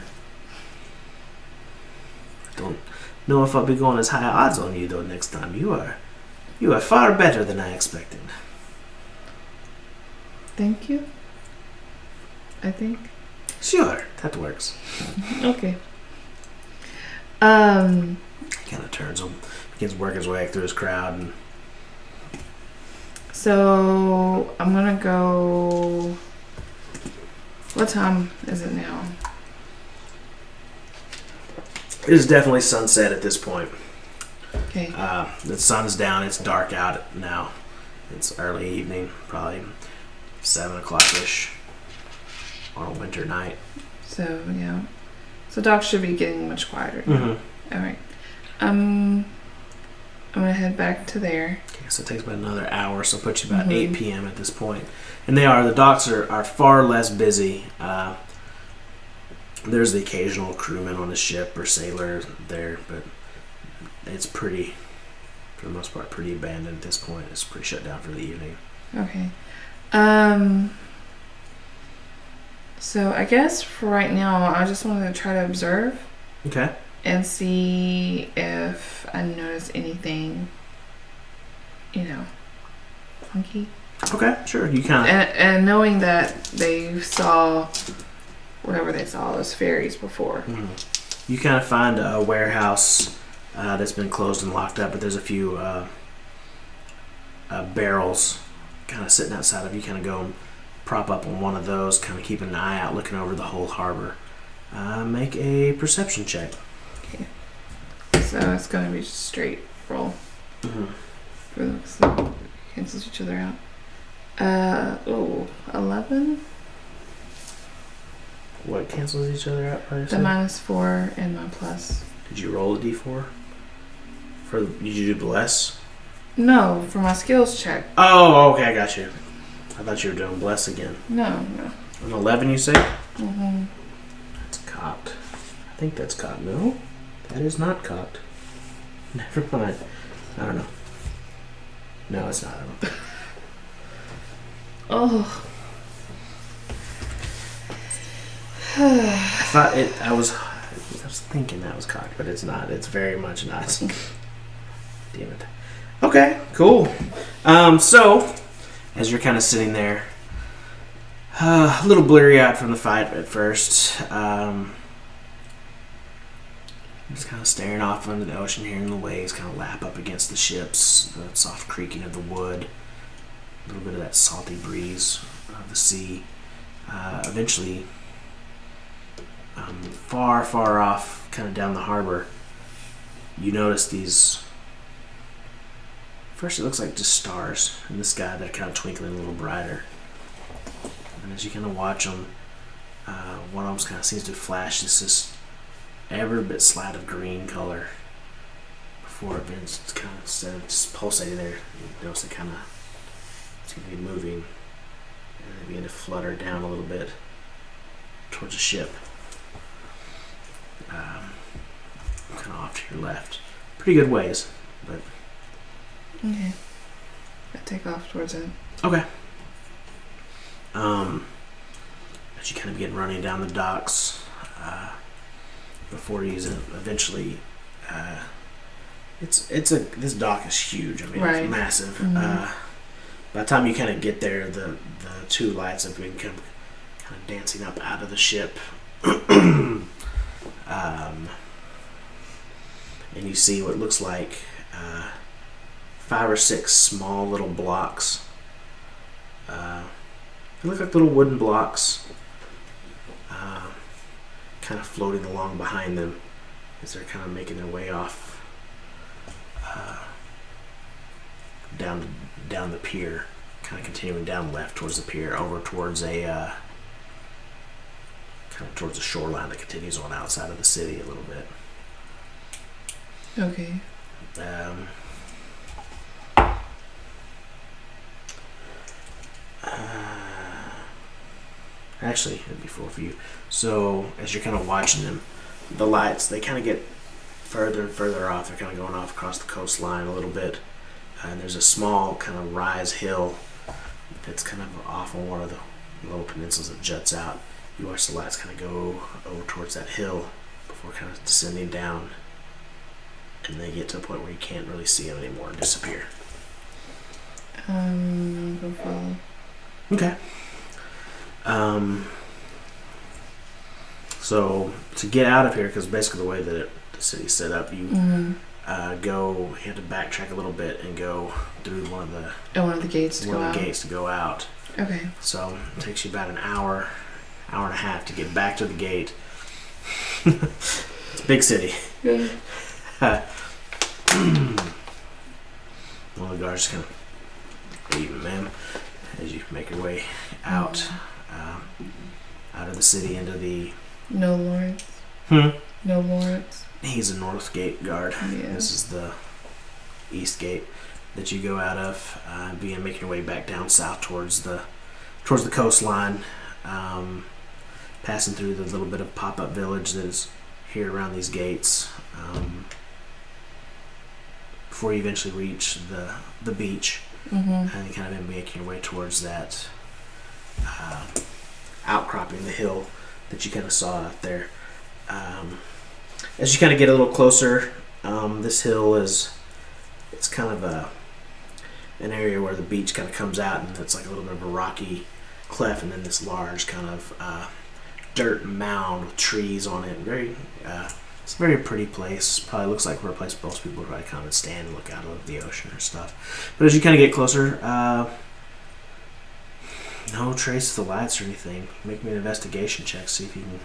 Speaker 1: I don't know if I'll be going as high odds on you, though, next time. You are far better than I expected.
Speaker 2: Thank you. I think.
Speaker 1: Sure, that works.
Speaker 2: Okay.
Speaker 1: He kind of turns him, begins working his way through his crowd, and
Speaker 2: So I'm gonna go. What time is it now?
Speaker 1: it is definitely sunset at this point.
Speaker 2: Okay.
Speaker 1: The sun's down. It's dark out now. It's early evening, probably 7 o'clock-ish on a winter night.
Speaker 2: So yeah. So dogs should be getting much quieter now.
Speaker 1: Mm-hmm.
Speaker 2: All right. I'm gonna head back to there.
Speaker 1: Okay, so it takes about another hour, so it puts you about
Speaker 2: Mhm.
Speaker 1: 8 p.m. at this point. And the docks are far less busy. There's the occasional crewman on a ship or sailor there, but it's pretty, for the most part, pretty abandoned at this point. It's pretty shut down for the evening.
Speaker 2: Okay. So I guess for right now, I just wanted to try to observe
Speaker 1: Okay.
Speaker 2: and see if I notice anything, funky.
Speaker 1: Okay, sure. You kind of...
Speaker 2: And knowing that they saw whatever they saw, those fairies before.
Speaker 1: You kind of find a warehouse that's been closed and locked up, but there's a few barrels kind of sitting outside of you. Kind of go and prop up on one of those, kind of keeping an eye out, looking over the whole harbor. Make a perception check.
Speaker 2: Okay. So it's going to be just straight roll.
Speaker 1: Mm-hmm.
Speaker 2: So cancels each other out. 11?
Speaker 1: What cancels each other out?
Speaker 2: The -4 and my plus.
Speaker 1: Did you roll a d4? Did you do bless?
Speaker 2: No, for my skills check.
Speaker 1: Oh, okay, I got you. I thought you were doing bless again.
Speaker 2: No.
Speaker 1: An 11, you say?
Speaker 2: Mm-hmm.
Speaker 1: That's cocked. I think that's cocked. No, that is not cocked. Never mind. I don't know. No, it's not. I don't think.
Speaker 2: Oh.
Speaker 1: I was thinking that was cocked, but it's not. It's very much not. Damn it. Okay, cool. So, as you're kind of sitting there, a little bleary-eyed from the fight at first, just kind of staring off into the ocean, hearing the waves kind of lap up against the ships, the soft creaking of the wood, a little bit of that salty breeze of the sea. Eventually, far, far off, kind of down the harbor, you notice these... First, it looks like just stars in the sky that are kind of twinkling a little brighter. And as you kind of watch them, one of them kind of seems to flash this every bit slight of green color before it begins to kind of, instead of just pulsating there, you notice it kind of seems to be moving, and they begin to flutter down a little bit towards the ship, kind of off to your left. Pretty good ways, but...
Speaker 2: Okay. I take off towards it.
Speaker 1: Okay. As you kind of begin running down the docks, before you eventually, this dock is huge. I mean,
Speaker 2: Right.
Speaker 1: it's massive.
Speaker 2: Mhm.
Speaker 1: By the time you kind of get there, the two lights have been kind of dancing up out of the ship, and you see what looks like 5 or 6 small little blocks. They look like little wooden blocks, kind of floating along behind them as they're kind of making their way off down the pier, kind of continuing down left towards the pier, over towards kind of towards the shoreline that continues on outside of the city a little bit.
Speaker 2: Okay.
Speaker 1: Actually, it'd be full for you. So as you're kind of watching them, the lights, they kind of get further and further off. They're kind of going off across the coastline a little bit. And there's a small kind of rise hill that's kind of off on one of the little peninsulas that juts out. You watch the lights kind of go over towards that hill before kind of descending down. And they get to a point where you can't really see them anymore and disappear.
Speaker 2: Go follow.
Speaker 1: Okay. So to get out of here, because basically the way that the city's set up, you you have to backtrack a little bit and go through one of the
Speaker 2: gates to
Speaker 1: go out.
Speaker 2: Okay.
Speaker 1: So it takes you about an hour and a half to get back to the gate. It's a big city.
Speaker 2: Yeah.
Speaker 1: One of the guards kind of, "Evening, ma'am," as you make your way out of the city into the.
Speaker 2: No Lawrence. No Lawrence.
Speaker 1: He's a north gate guard.
Speaker 2: Yeah.
Speaker 1: This is the east gate that you go out of, making your way back down south towards the coastline, passing through the little bit of pop-up village that is here around these gates, before you eventually reach the beach, and you kind of making your way towards that outcropping, the hill that you kind of saw out there. As you kind of get a little closer, this hill it's kind of an area where the beach kind of comes out, and it's like a little bit of a rocky cleft, and then this large kind of dirt mound with trees on it. It's a very pretty place. Probably looks like a place most people would probably come and stand and look out over the ocean or stuff. But as you kind of get closer, no trace of the lights or anything. Make me an investigation check, see if you can.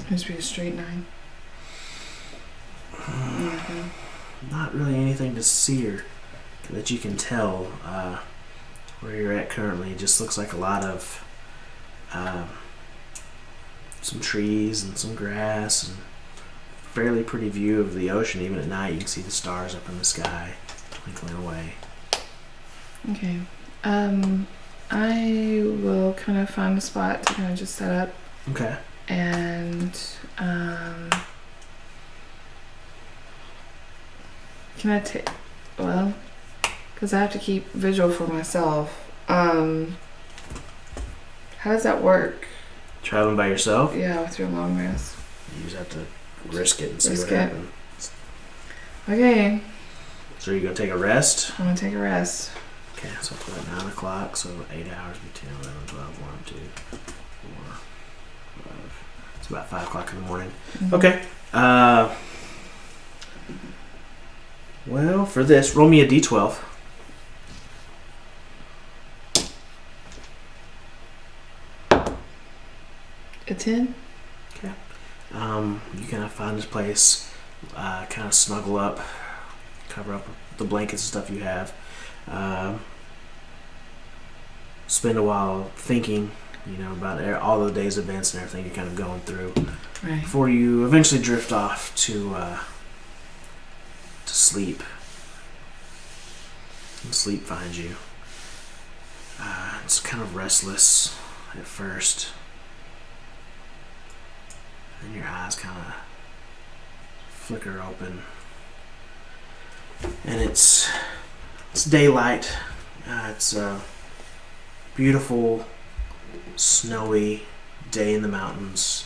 Speaker 2: Must be a straight 9.
Speaker 1: Not really anything to see or that you can tell where you're at currently. It just looks like a lot of some trees and some grass, and fairly pretty view of the ocean. Even at night you can see the stars up in the sky twinkling away.
Speaker 2: Okay. I will kind of find a spot to kind of just set up.
Speaker 1: Okay.
Speaker 2: And can I take, well, because I have to keep visual for myself. How does that work?
Speaker 1: Traveling by yourself?
Speaker 2: Yeah, with your long rest.
Speaker 1: You just have to risk it and see
Speaker 2: Risk
Speaker 1: what
Speaker 2: it.
Speaker 1: happens.
Speaker 2: Okay,
Speaker 1: So you're going to take a rest?
Speaker 2: I'm gonna take a rest.
Speaker 1: Okay, so put it 9 o'clock, so 8 hours, be 10, 11, 12, 1, 2, 4, 5. It's about 5 o'clock in the morning.
Speaker 2: Mhm.
Speaker 1: Okay. Well, for this, roll me a d12.
Speaker 2: A 10?
Speaker 1: Okay. You kind of find this place, kind of snuggle up, cover up the blankets and stuff you have. Spend a while thinking, about all the day's events and everything you're kind of going through,
Speaker 2: Right.
Speaker 1: before you eventually drift off to sleep. And sleep finds you. It's kind of restless at first. And your eyes kind of flicker open. And it's daylight. It's a beautiful, snowy day in the mountains.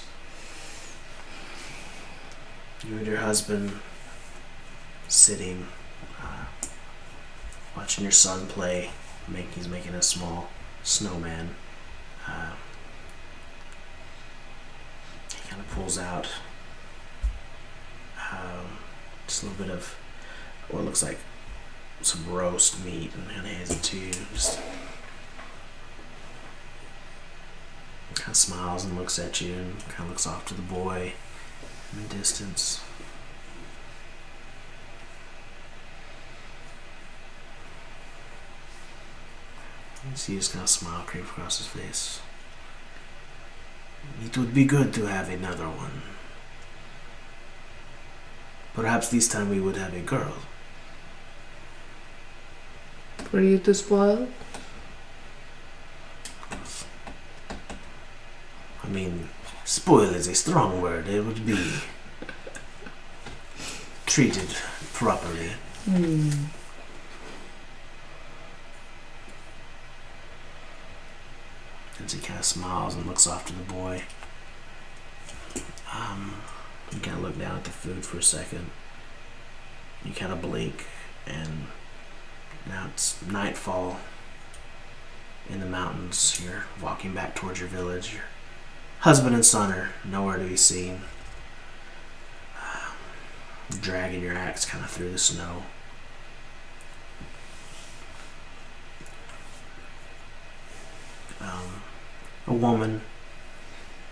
Speaker 1: You and your husband sitting, watching your son play. He's making a small snowman. He kind of pulls out just a little bit of what looks like some roast meat and kind of hands it to you. Just kind of smiles and looks at you and kind of looks off to the boy in the distance. You see his kind of smile creep across his face. It would be good to have another one. Perhaps this time we would have a girl.
Speaker 2: For you to spoil?
Speaker 1: I mean, spoil is a strong word. It would be treated properly.
Speaker 2: Hmm.
Speaker 1: And he kind of smiles and looks off to the boy. You kind of look down at the food for a second. You kind of blink, and Now it's nightfall in the mountains. You're walking back towards your village. Your husband and son are nowhere to be seen. Dragging your axe kind of through the snow. A woman,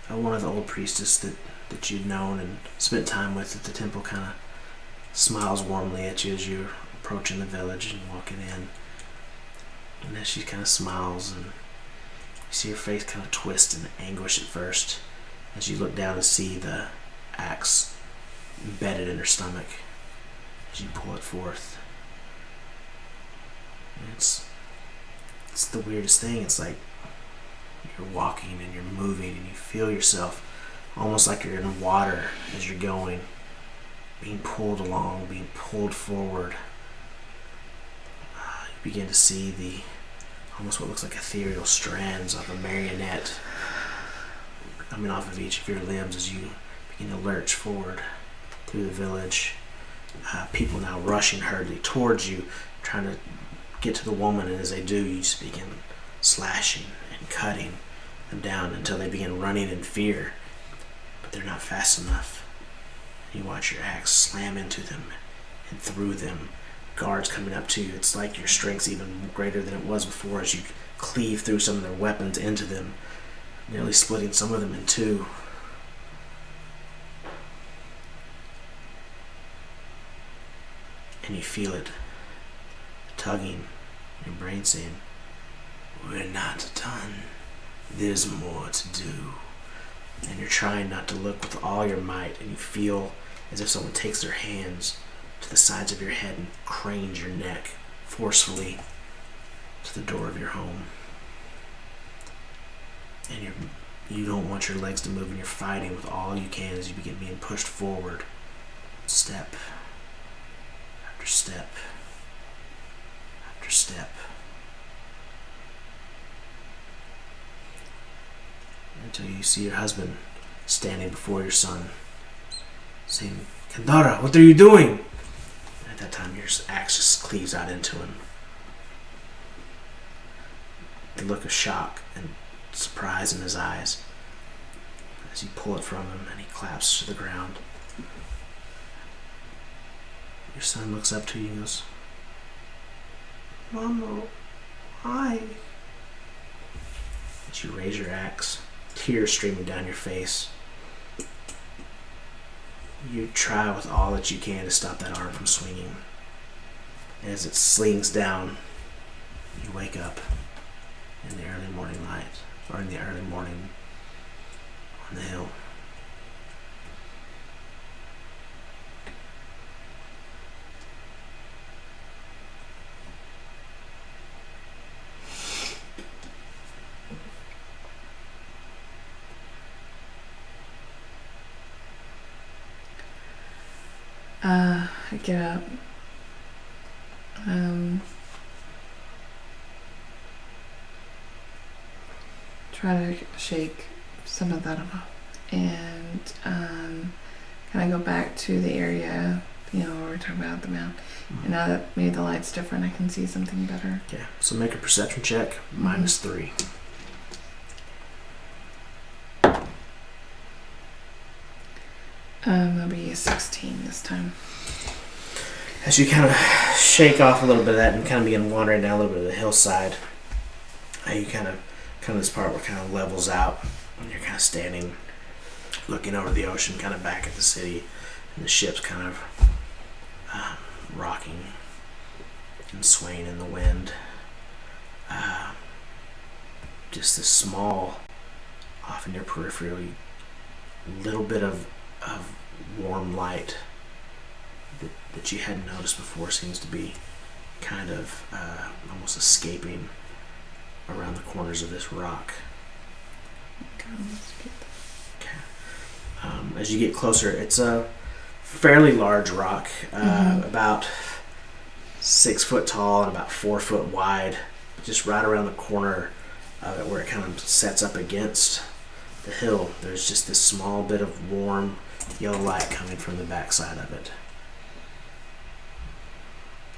Speaker 1: one of the old priestess that you'd known and spent time with at the temple, kind of smiles warmly at you as you're approaching the village and walking in. And as she kind of smiles, and you see her face kind of twist in anguish at first as you look down and see the axe embedded in her stomach as you pull it forth. And it's the weirdest thing. It's like you're walking and you're moving and you feel yourself almost like you're in water as you're going, being pulled along, being pulled forward. You begin to see the almost what looks like ethereal strands of a marionette coming off of each of your limbs as you begin to lurch forward through the village. People now rushing hurriedly towards you, trying to get to the woman, and as they do, you just begin slashing and cutting them down until they begin running in fear, but they're not fast enough. You watch your axe slam into them and through them. Guards coming up to you. It's like your strength's even greater than it was before as you cleave through some of their weapons into them, nearly splitting some of them in two. And you feel it tugging in your brain saying, "We're not done. There's more to do." And you're trying not to look with all your might, and you feel as if someone takes their hands to the sides of your head and cranes your neck forcefully to the door of your home. And you don't want your legs to move, and you're fighting with all you can as you begin being pushed forward, step after step after step, until you see your husband standing before your son saying, "Candara, what are you doing?" And at that time your axe just cleaves out into him. The look of shock and surprise in his eyes as you pull it from him and he collapses to the ground. Your son looks up to you and goes, "Mama, why?" As you raise your axe, tears streaming down your face, you try with all that you can to stop that arm from swinging. As it slings down, you wake up in the early morning light, or in the early morning on the hill.
Speaker 2: I get up. Try to shake some of that off, and can I go back to the area, where we're talking about the mound? And now that maybe the light's different, I can see something better.
Speaker 1: Okay, so make a perception check, -3.
Speaker 2: That'll be a 16 this time.
Speaker 1: As you kind of shake off a little bit of that and kind of begin wandering down a little bit of the hillside, you kind of this part where it kind of levels out, and you're kind of standing, looking over the ocean, kind of back at the city, and the ship's kind of rocking and swaying in the wind. Just this small, off in your periphery, little bit of warm light that you hadn't noticed before seems to be kind of almost escaping around the corners of this rock. Okay. As you get closer, it's a fairly large rock, about 6 foot tall and about 4 foot wide, just right around the corner of it where it kind of sets up against the hill. There's just this small bit of warm yellow light coming from the backside of it.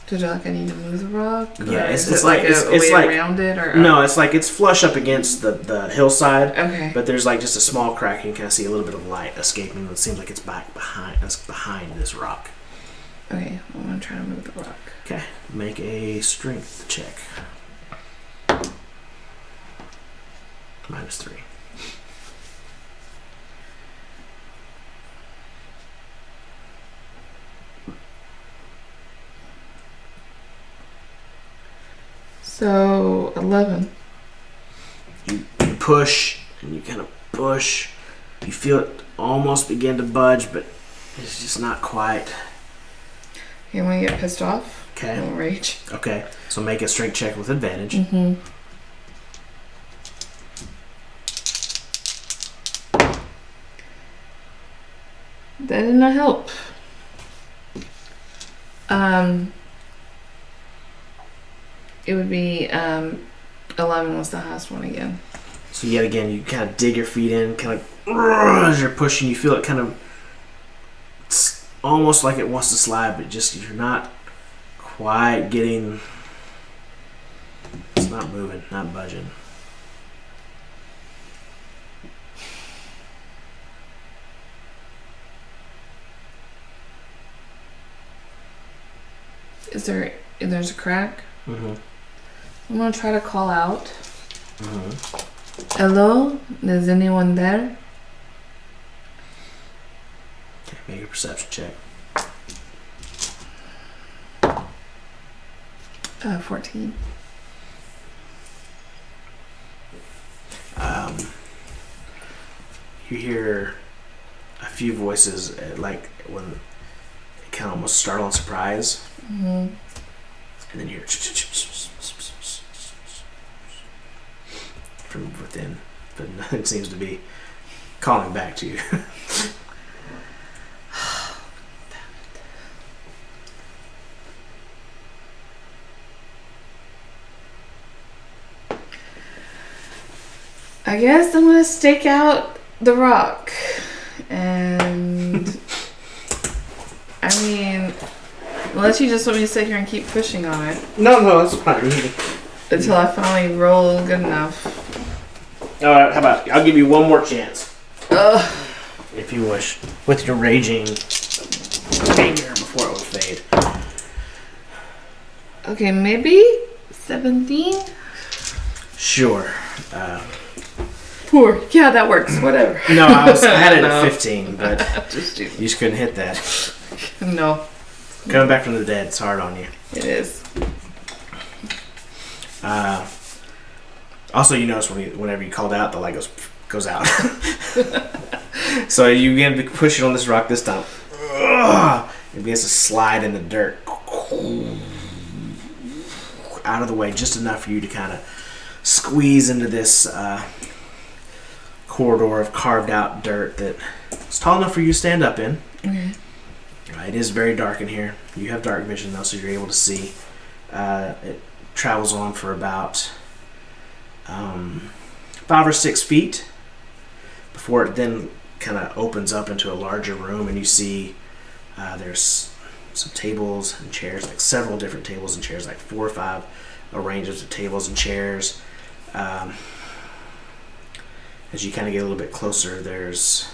Speaker 2: Did I need to move the rock?
Speaker 1: Yeah, it's
Speaker 2: a
Speaker 1: way
Speaker 2: around it, or
Speaker 1: no, it's like it's flush up against the hillside.
Speaker 2: Okay.
Speaker 1: But there's like just a small crack. You can kind of see a little bit of light escaping. It seems like it's behind this rock.
Speaker 2: Okay, I'm gonna try to move the rock.
Speaker 1: Okay, make a strength check. -3.
Speaker 2: So 11.
Speaker 1: You push and you kind of push. You feel it almost begin to budge, but it's just not quite.
Speaker 2: You want to get pissed off?
Speaker 1: Okay.
Speaker 2: Don't rage.
Speaker 1: Okay. So make a strength check with advantage.
Speaker 2: Mm-hmm. That did not help. It would be 11 was the highest one again.
Speaker 1: So yet again, you kind of dig your feet in, kind of as you're pushing. You feel it kind of, it's almost like it wants to slide, but just you're not quite getting. It's not moving, not budging.
Speaker 2: There's a crack?
Speaker 1: Mm-hmm.
Speaker 2: I'm gonna try to call out.
Speaker 1: Mm-hmm.
Speaker 2: Hello? Is anyone there?
Speaker 1: Okay, make a perception check.
Speaker 2: 14.
Speaker 1: You hear a few voices, like when it kind of almost startle and surprise,
Speaker 2: Mm-hmm.
Speaker 1: and then you hear from within, but nothing seems to be calling back to you.
Speaker 2: I guess I'm gonna stake out the rock. And I mean, unless you just want me to sit here and keep pushing on it
Speaker 1: No, that's fine.
Speaker 2: until I finally roll good enough.
Speaker 1: All right, how about I'll give you one more chance,
Speaker 2: Ugh.
Speaker 1: if you wish, with your raging anger before it will fade.
Speaker 2: Okay, maybe 17?
Speaker 1: Sure.
Speaker 2: 4. Yeah, that works. Whatever.
Speaker 1: No, I had it
Speaker 2: No.
Speaker 1: at 15, but
Speaker 2: Just do.
Speaker 1: you just couldn't hit that.
Speaker 2: No,
Speaker 1: Coming back from the dead, it's hard on you.
Speaker 2: it is.
Speaker 1: Also, you notice whenever you called out, the light goes out. So you begin to push it on this rock this time. It begins to slide in the dirt. Out of the way, just enough for you to kind of squeeze into this corridor of carved out dirt that is tall enough for you to stand up in.
Speaker 2: Okay.
Speaker 1: It is very dark in here. You have dark vision though, so you're able to see. It travels on for about 5 or 6 feet before it then kind of opens up into a larger room, and you see there's some tables and chairs, like several different tables and chairs, like 4 or 5 arrangements of tables and chairs. As you kind of get a little bit closer, there's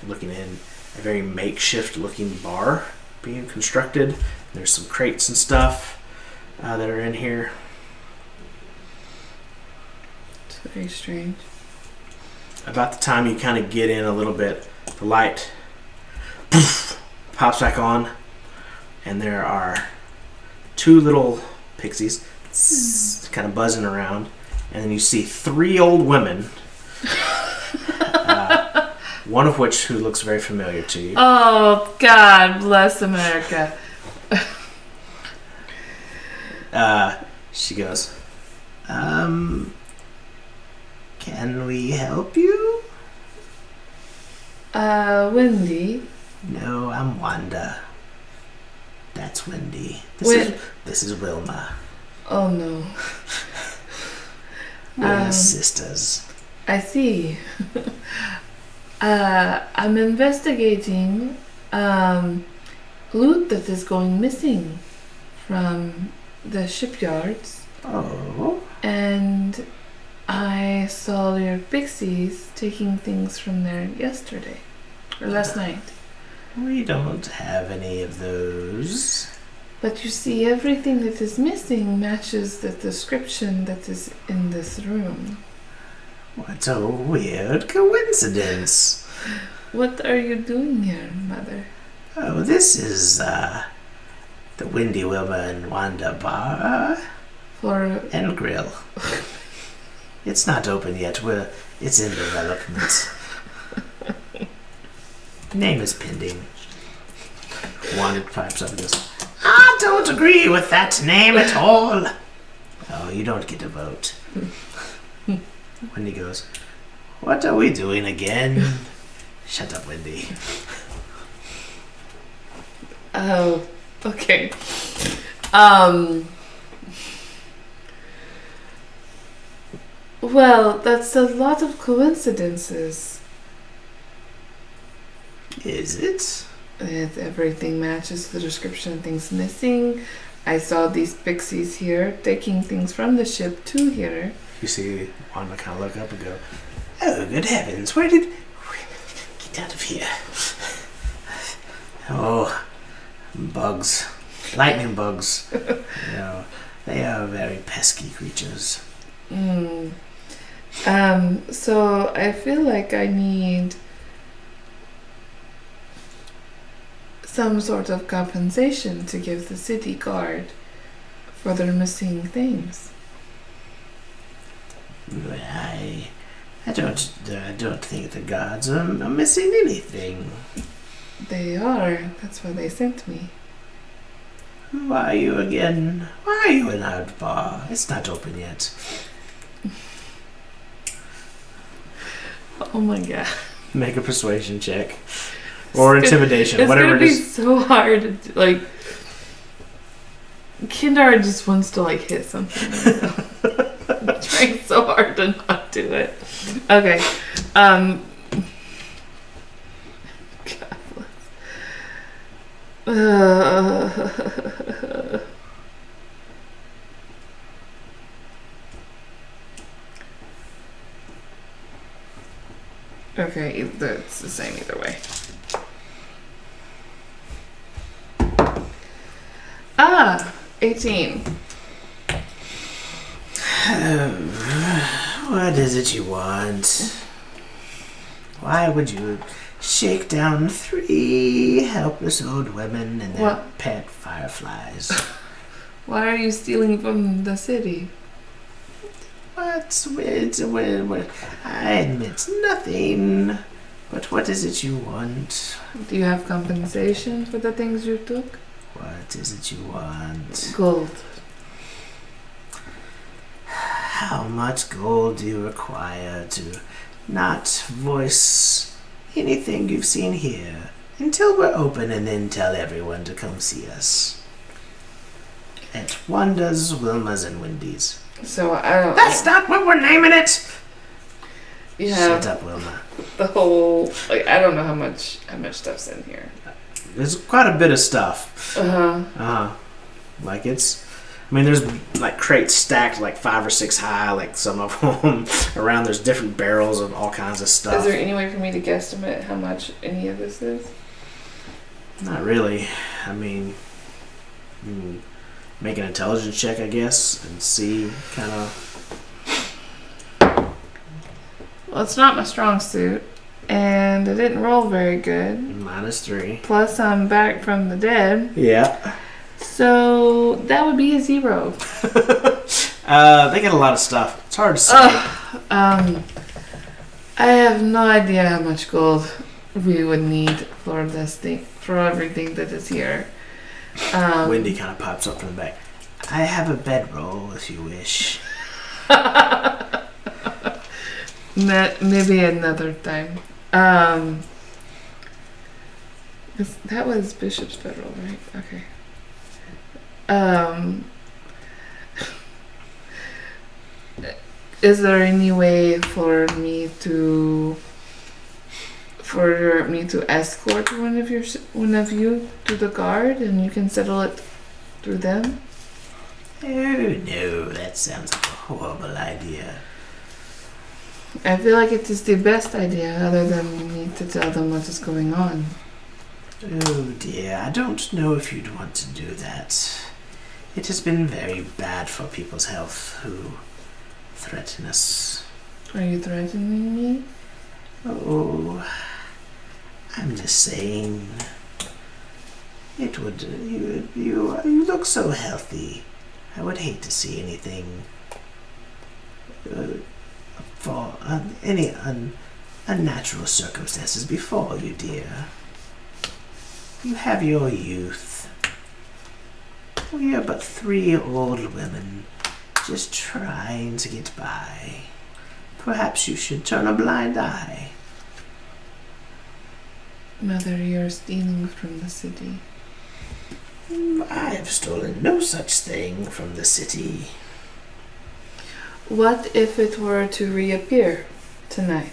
Speaker 1: looking in a very makeshift looking bar being constructed. There's some crates and stuff that are in here.
Speaker 2: It's very strange.
Speaker 1: About the time you kind of get in a little bit, the light pops back on, and there are 2 little pixies kind of buzzing around, and then you see 3 old women, one of which who looks very familiar to you.
Speaker 2: Oh, God bless America.
Speaker 1: She goes, can we help you?
Speaker 2: Wendy.
Speaker 1: No, I'm Wanda. That's Wendy. This is Wilma.
Speaker 2: Oh, no.
Speaker 1: We're sisters.
Speaker 2: I see. I'm investigating loot that is going missing from the shipyards.
Speaker 1: Oh.
Speaker 2: And I saw your pixies taking things from there yesterday. Or last night.
Speaker 1: We don't have any of those.
Speaker 2: But you see, everything that is missing matches the description that is in this room.
Speaker 1: What a weird coincidence.
Speaker 2: What are you doing here, Mother?
Speaker 1: Oh, this is the Windy Wilma and Wanda bar and grill. It's not open yet. It's in development. Name is pending. Wanda pipes up this. I don't agree with that name at all. Oh, you don't get a vote. Wendy goes, what are we doing again? Shut up, Wendy.
Speaker 2: Oh, okay. Well, that's a lot of coincidences.
Speaker 1: Is it?
Speaker 2: Everything matches the description of things missing. I saw these pixies here taking things from the ship to here.
Speaker 1: You see Wanda kind of look up and go, oh, good heavens, where did... Get out of here. Oh, bugs. Lightning bugs. They are very pesky creatures.
Speaker 2: So I feel like I need some sort of compensation to give the city guard for their missing things.
Speaker 1: I don't think the guards are missing anything.
Speaker 2: They are. That's why they sent me.
Speaker 1: Who are you again? Why are you in our bar? It's not open yet.
Speaker 2: Oh my god.
Speaker 1: Make a persuasion check. Or intimidation, whatever it is.
Speaker 2: It's gonna be so hard to, like... Candara just wants to, like, hit something. I'm trying so hard to not do it. Okay. God bless. Okay, it's the same either way. 18.
Speaker 1: What is it you want? Why would you shake down 3 helpless old women and their pet fireflies?
Speaker 2: Why are you stealing from the city?
Speaker 1: What? I admit nothing. But what is it you want?
Speaker 2: Do you have compensation for the things you took?
Speaker 1: What is it you want?
Speaker 2: Gold.
Speaker 1: How much gold do you require to not voice anything you've seen here until we're open and then tell everyone to come see us? At Wanda's, Wilma's, and Wendy's.
Speaker 2: So I don't...
Speaker 1: That's not what we're naming it!
Speaker 2: Yeah.
Speaker 1: Shut up, Wilma.
Speaker 2: The whole... Like, I don't know how much stuff's in here.
Speaker 1: There's quite a bit of stuff.
Speaker 2: Uh-huh.
Speaker 1: Like it's... I mean, there's like crates stacked like 5 or 6 high, like some of them around. There's different barrels of all kinds of stuff.
Speaker 2: Is there any way for me to guesstimate how much any of this is?
Speaker 1: Not really. I mean, make an intelligence check, I guess, and see kind of...
Speaker 2: Well, it's not my strong suit, and it didn't roll very good.
Speaker 1: -3.
Speaker 2: Plus, I'm back from the dead.
Speaker 1: Yeah.
Speaker 2: So, that would be a 0.
Speaker 1: They get a lot of stuff. It's hard to say.
Speaker 2: I have no idea how much gold we would need for this thing, for everything that is here.
Speaker 1: Wendy kind of pops up from the back. I have a bedroll if you wish.
Speaker 2: Maybe another time. That was Bishop's bedroll, right? Okay. Is there any way for me to for me to escort one of you to the guard, and you can settle it through them?
Speaker 1: Oh no, that sounds like a horrible idea.
Speaker 2: I feel like it is the best idea, other than you need to tell them what is going on.
Speaker 1: Oh dear, I don't know if you'd want to do that. It has been very bad for people's health who threaten us.
Speaker 2: Are you threatening me?
Speaker 1: Oh, I'm just saying. It would. You look so healthy. I would hate to see anything for any unnatural circumstances befall you, dear. You have your youth. We are but 3 old women just trying to get by. Perhaps you should turn a blind eye.
Speaker 2: Mother, you're stealing from the city.
Speaker 1: I have stolen no such thing from the city.
Speaker 2: What if it were to reappear tonight?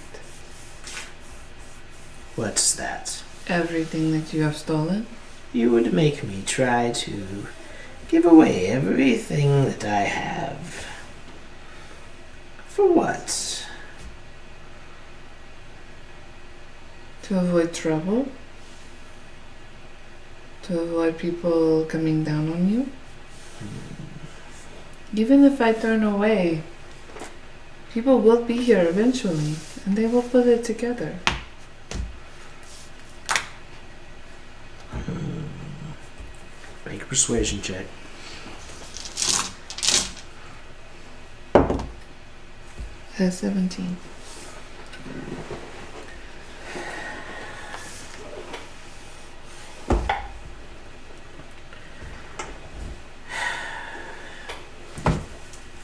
Speaker 1: What's that?
Speaker 2: Everything that you have stolen?
Speaker 1: You would make me try to give away everything that I have. For what?
Speaker 2: To avoid trouble? To avoid people coming down on you? Even if I turn away, people will be here eventually, and they will put it together.
Speaker 1: Make a persuasion check.
Speaker 2: That's 17.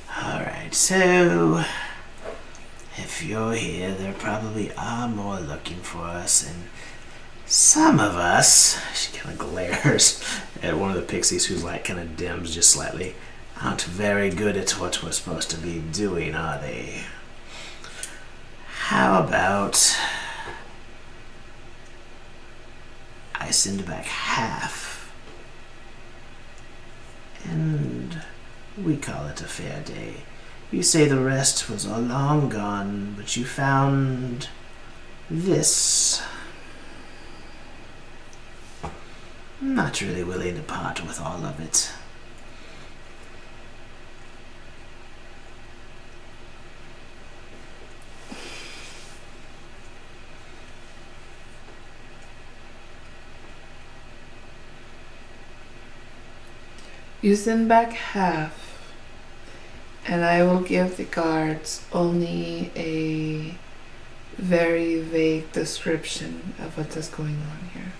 Speaker 1: Alright, so if you're here, there probably are more looking for us, and some of us, she kind of glares at one of the pixies who's like kind of dims just slightly, aren't very good at what we're supposed to be doing, are they? How about I send back half and we call it a fair day. You say the rest was all long gone, but you found this. I'm not really willing to part with all of it.
Speaker 2: You send back half, and I will give the guards only a very vague description of what is going on here.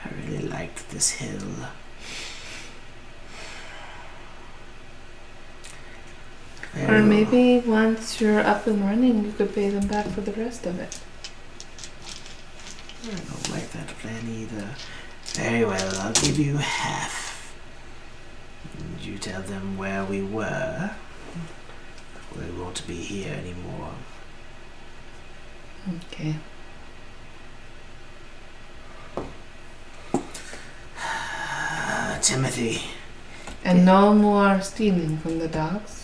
Speaker 1: I really like this hill.
Speaker 2: Or maybe once you're up and running, you could pay them back for the rest of it.
Speaker 1: I don't like that plan either. Very well, I'll give you half. And you tell them where we were. We won't be here anymore.
Speaker 2: Okay.
Speaker 1: Timothy.
Speaker 2: And no more stealing from the dogs?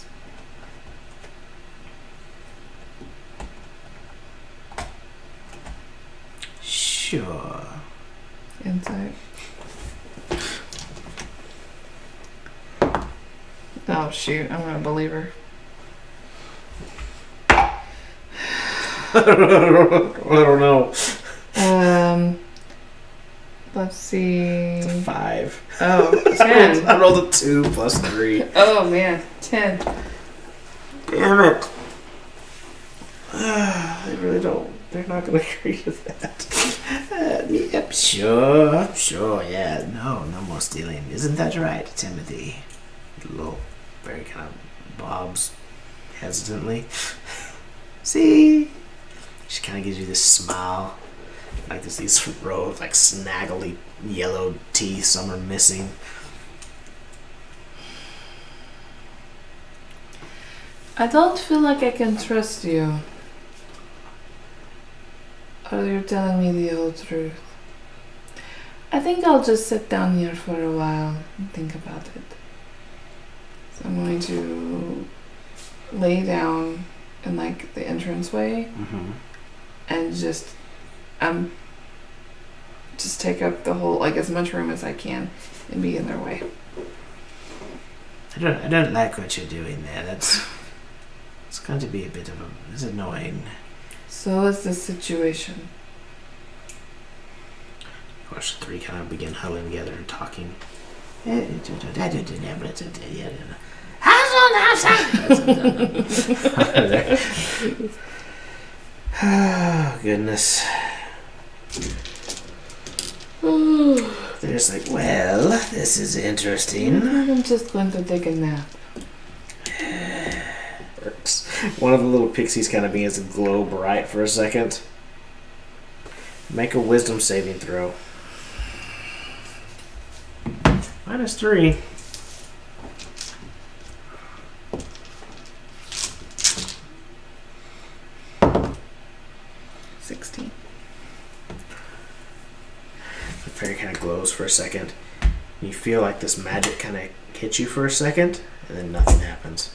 Speaker 1: Sure.
Speaker 2: Inside. Oh shoot, I'm gonna believe her.
Speaker 1: I don't know.
Speaker 2: Let's see.
Speaker 1: It's a 5.
Speaker 2: Oh, 10.
Speaker 1: I rolled a 2 plus 3.
Speaker 2: Oh man, 10.
Speaker 1: Damn it. They really don't. They're not going to agree with that. Yep, sure, yeah. No more stealing. Isn't that right, Timothy? A little, very kind of bobs hesitantly. See? She kind of gives you this smile. Like there's these row of like snaggly yellow teeth. Some are missing.
Speaker 2: I don't feel like I can trust you. Or you're telling me the whole truth. I think I'll just sit down here for a while and think about it. So I'm going to lay down in like the entranceway and just take up the whole, like, as much room as I can and be in their way.
Speaker 1: I don't like what you're doing there. It's going to be it's annoying.
Speaker 2: So is the situation.
Speaker 1: Of course, the three kind of begin huddling together and talking. Oh, goodness. They're just like, well, this is interesting.
Speaker 2: I'm just going to take a nap.
Speaker 1: Works. One of the little pixies kind of begins to glow bright for a second. Make a wisdom saving throw. -3. The fairy kind of glows for a second. You feel like this magic kind of hits you for a second, and then nothing happens.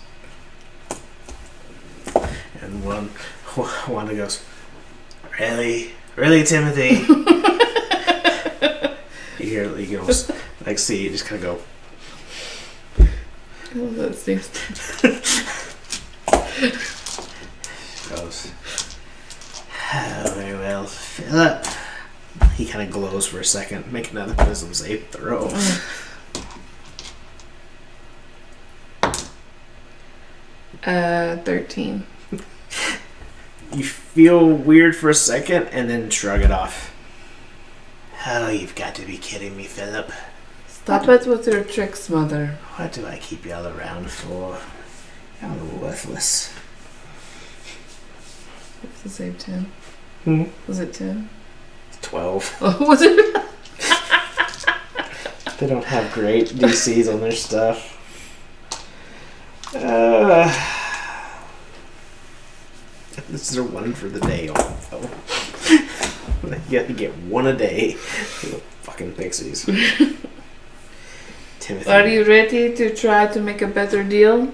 Speaker 1: And Wanda goes, Really, Timothy? You almost like see you just kind of go.
Speaker 2: Oh, that seems.
Speaker 1: Goes. Oh, very well, Philip. He kind of glows for a second. Make another wisdom save throw.
Speaker 2: 13.
Speaker 1: You feel weird for a second and then shrug it off. Oh, you've got to be kidding me, Philip.
Speaker 2: Stop it with your tricks, Mother.
Speaker 1: What do I keep y'all around for? Y'all are worthless.
Speaker 2: What's the save, 10? Was it 10?
Speaker 1: 12.
Speaker 2: Oh, was it?
Speaker 1: They don't have great DCs on their stuff. This is their one for the day also. You have to get one a day. Fucking pixies. Timothy.
Speaker 2: Are you ready to try to make a better deal?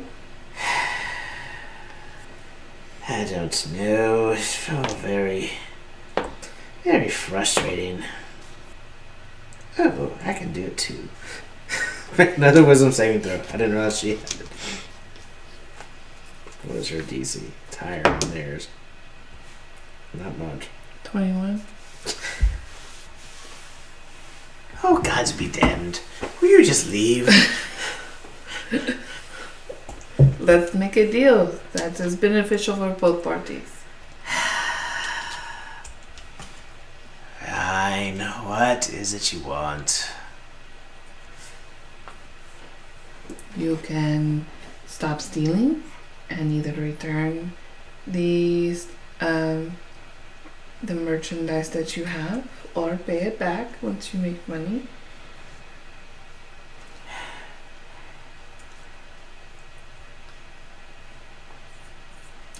Speaker 1: I don't know. It felt very, very frustrating. Oh, I can do it too. Another wisdom saving throw. I didn't realize she had it. What is her DC? It's higher than theirs. Not much.
Speaker 2: 21.
Speaker 1: Oh, gods be damned. Will you just leave?
Speaker 2: Let's make a deal that is beneficial for both parties.
Speaker 1: Fine. What is it you want?
Speaker 2: You can stop stealing and either return the merchandise that you have or pay it back once you make money.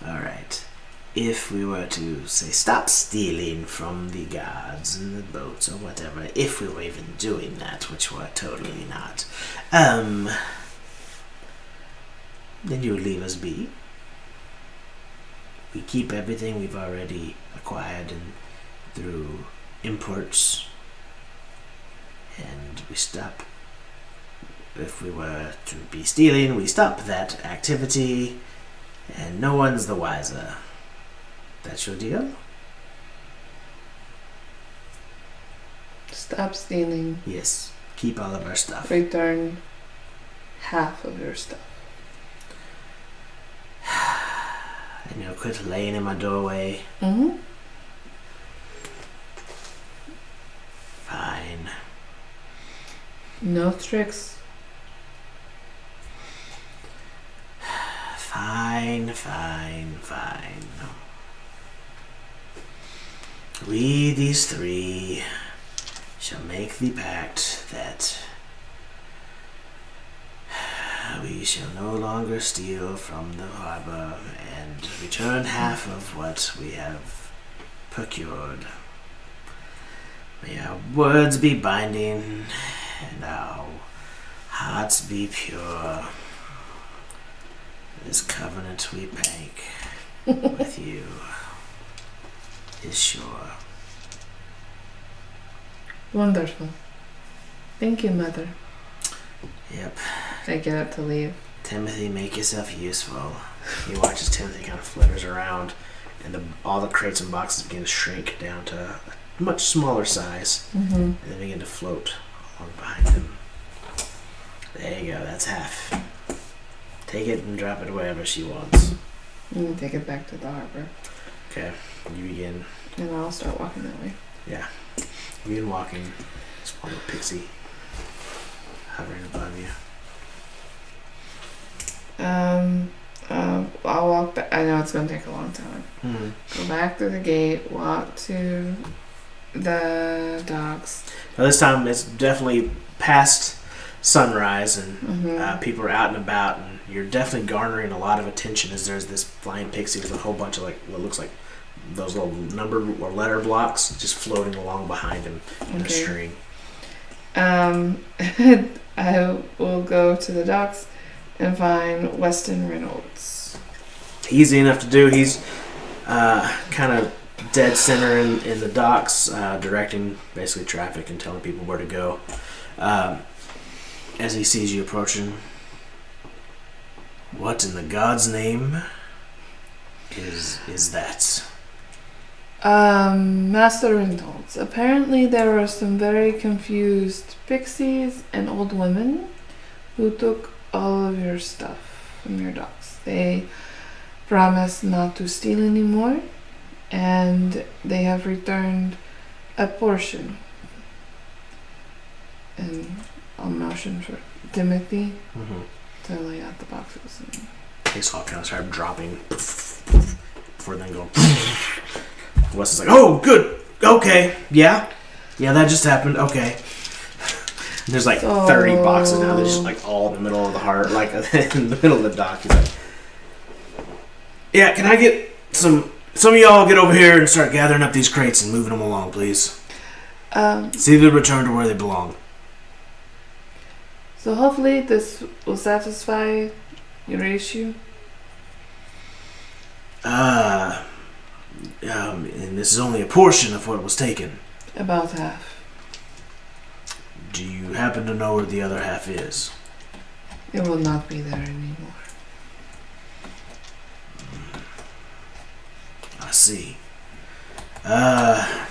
Speaker 1: Alright. If we were to say stop stealing from the guards and the boats or whatever, if we were even doing that, which we're totally not, then you would leave us be. We keep everything we've already acquired and through imports, and we stop. If we were to be stealing, we stop that activity, and no one's the wiser. That's your deal?
Speaker 2: Stop stealing.
Speaker 1: Yes. Keep all of our stuff.
Speaker 2: Return half of your stuff.
Speaker 1: And you'll quit laying in my doorway.
Speaker 2: Mm-hmm.
Speaker 1: Fine.
Speaker 2: No tricks.
Speaker 1: Fine. We, these three, shall make the pact that We shall no longer steal from the harbor and return half of what we have procured. May our words be binding and our hearts be pure. This covenant we make with you is sure.
Speaker 2: Wonderful. Thank you, Mother.
Speaker 1: Yep.
Speaker 2: I get up to leave.
Speaker 1: Timothy, make yourself useful. He watches Timothy kind of flitters around, and all the crates and boxes begin to shrink down to a much smaller size, and they begin to float along behind him. There you go, that's half. Take it and drop it wherever she wants.
Speaker 2: I'm gonna take it back to the harbor.
Speaker 1: Okay, you begin.
Speaker 2: And I'll start walking that way.
Speaker 1: Yeah. You begin walking. Small little pixie hovering above you.
Speaker 2: I'll walk back. I know it's gonna take a long time. Go back through the gate, walk to the docks.
Speaker 1: Now this time it's definitely past sunrise, and people are out and about, and you're definitely garnering a lot of attention as there's this flying pixie with a whole bunch of what looks like those little number or letter blocks just floating along behind him in a string.
Speaker 2: I will go to the docks and find Weston Reynolds.
Speaker 1: Easy enough to do. He's kind of dead center in the docks, directing basically traffic and telling people where to go. As he sees you approaching, what in the God's name is that?
Speaker 2: Master Reynolds. Apparently there are some very confused pixies and old women who took all of your stuff from your docks. They promised not to steal anymore, and they have returned a portion. And I'll motion for Timothy to lay out the boxes.
Speaker 1: They all kind of start dropping before then go. Wes is like, oh, good, okay, yeah, that just happened, okay. There's like 30 boxes now. They're just like all in the middle of the heart, like in the middle of the dock. He's like, yeah, can I get some of y'all get over here and start gathering up these crates and moving them along, please. See them return to where they belong.
Speaker 2: So hopefully this will satisfy your issue.
Speaker 1: And this is only a portion of what was taken.
Speaker 2: About half.
Speaker 1: Do you happen to know where the other half is?
Speaker 2: It will not be there anymore.
Speaker 1: I see. I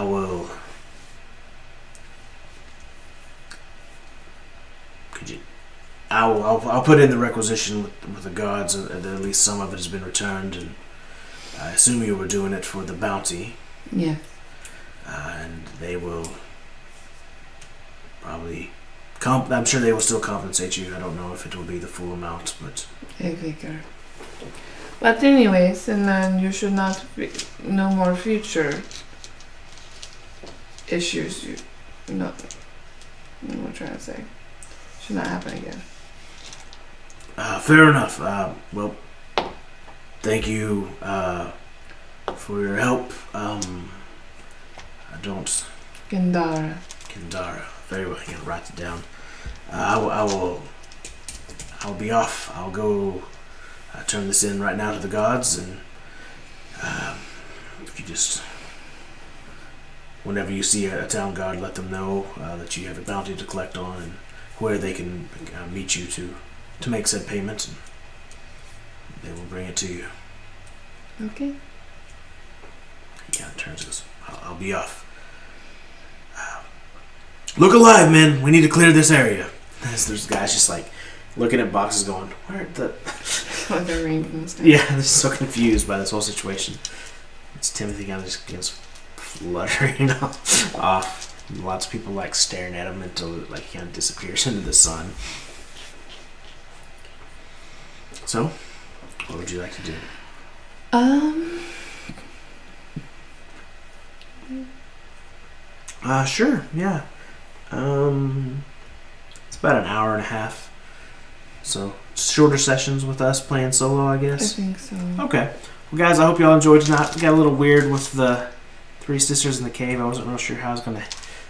Speaker 1: will. Could you? I'll put in the requisition with the guards that at least some of it has been returned, and I assume you were doing it for the bounty.
Speaker 2: Yeah.
Speaker 1: And they will probably I'm sure they will still compensate you. I don't know if it will be the full amount, but
Speaker 2: I figure. But anyways, and then you should not be, no more future issues. What am I trying to say? Should not happen again.
Speaker 1: Fair enough. Well, thank you for your help. I don't.
Speaker 2: Candara.
Speaker 1: Very well. You can write it down. I will be off. I'll go turn this in right now to the gods, and if you just, whenever you see a town guard, let them know that you have a bounty to collect on and where they can meet you to make said payment, and they will bring it to you.
Speaker 2: Okay.
Speaker 1: Yeah, it turns us. I'll be off. Look alive, men. We need to clear this area. There's guys just like looking at boxes going, where the...
Speaker 2: They're raining and stuff.
Speaker 1: Yeah, they're so confused by this whole situation. It's Timothy kind of just gets fluttering off. Lots of people like staring at him until like he kind of disappears into the sun. So, what would you like to do? Sure, yeah. Sounds It's about an hour and a half. So shorter sessions with us playing solo, I
Speaker 2: I
Speaker 1: guess.
Speaker 2: think so.
Speaker 1: Okay. Well, guys, I hope y'all enjoyed tonight. We got a little weird with the three sisters in the cave. I wasn't real sure how I was going to...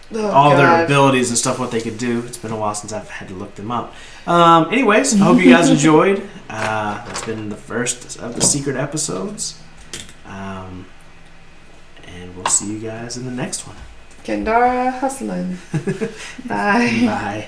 Speaker 1: their abilities and stuff, what they could do. It's been a while since I've had to look them up. Anyways, I hope you guys enjoyed. That's been the first of the secret episodes. And we'll see you guys in the next one.
Speaker 2: Candara hustling. Bye.
Speaker 1: Bye.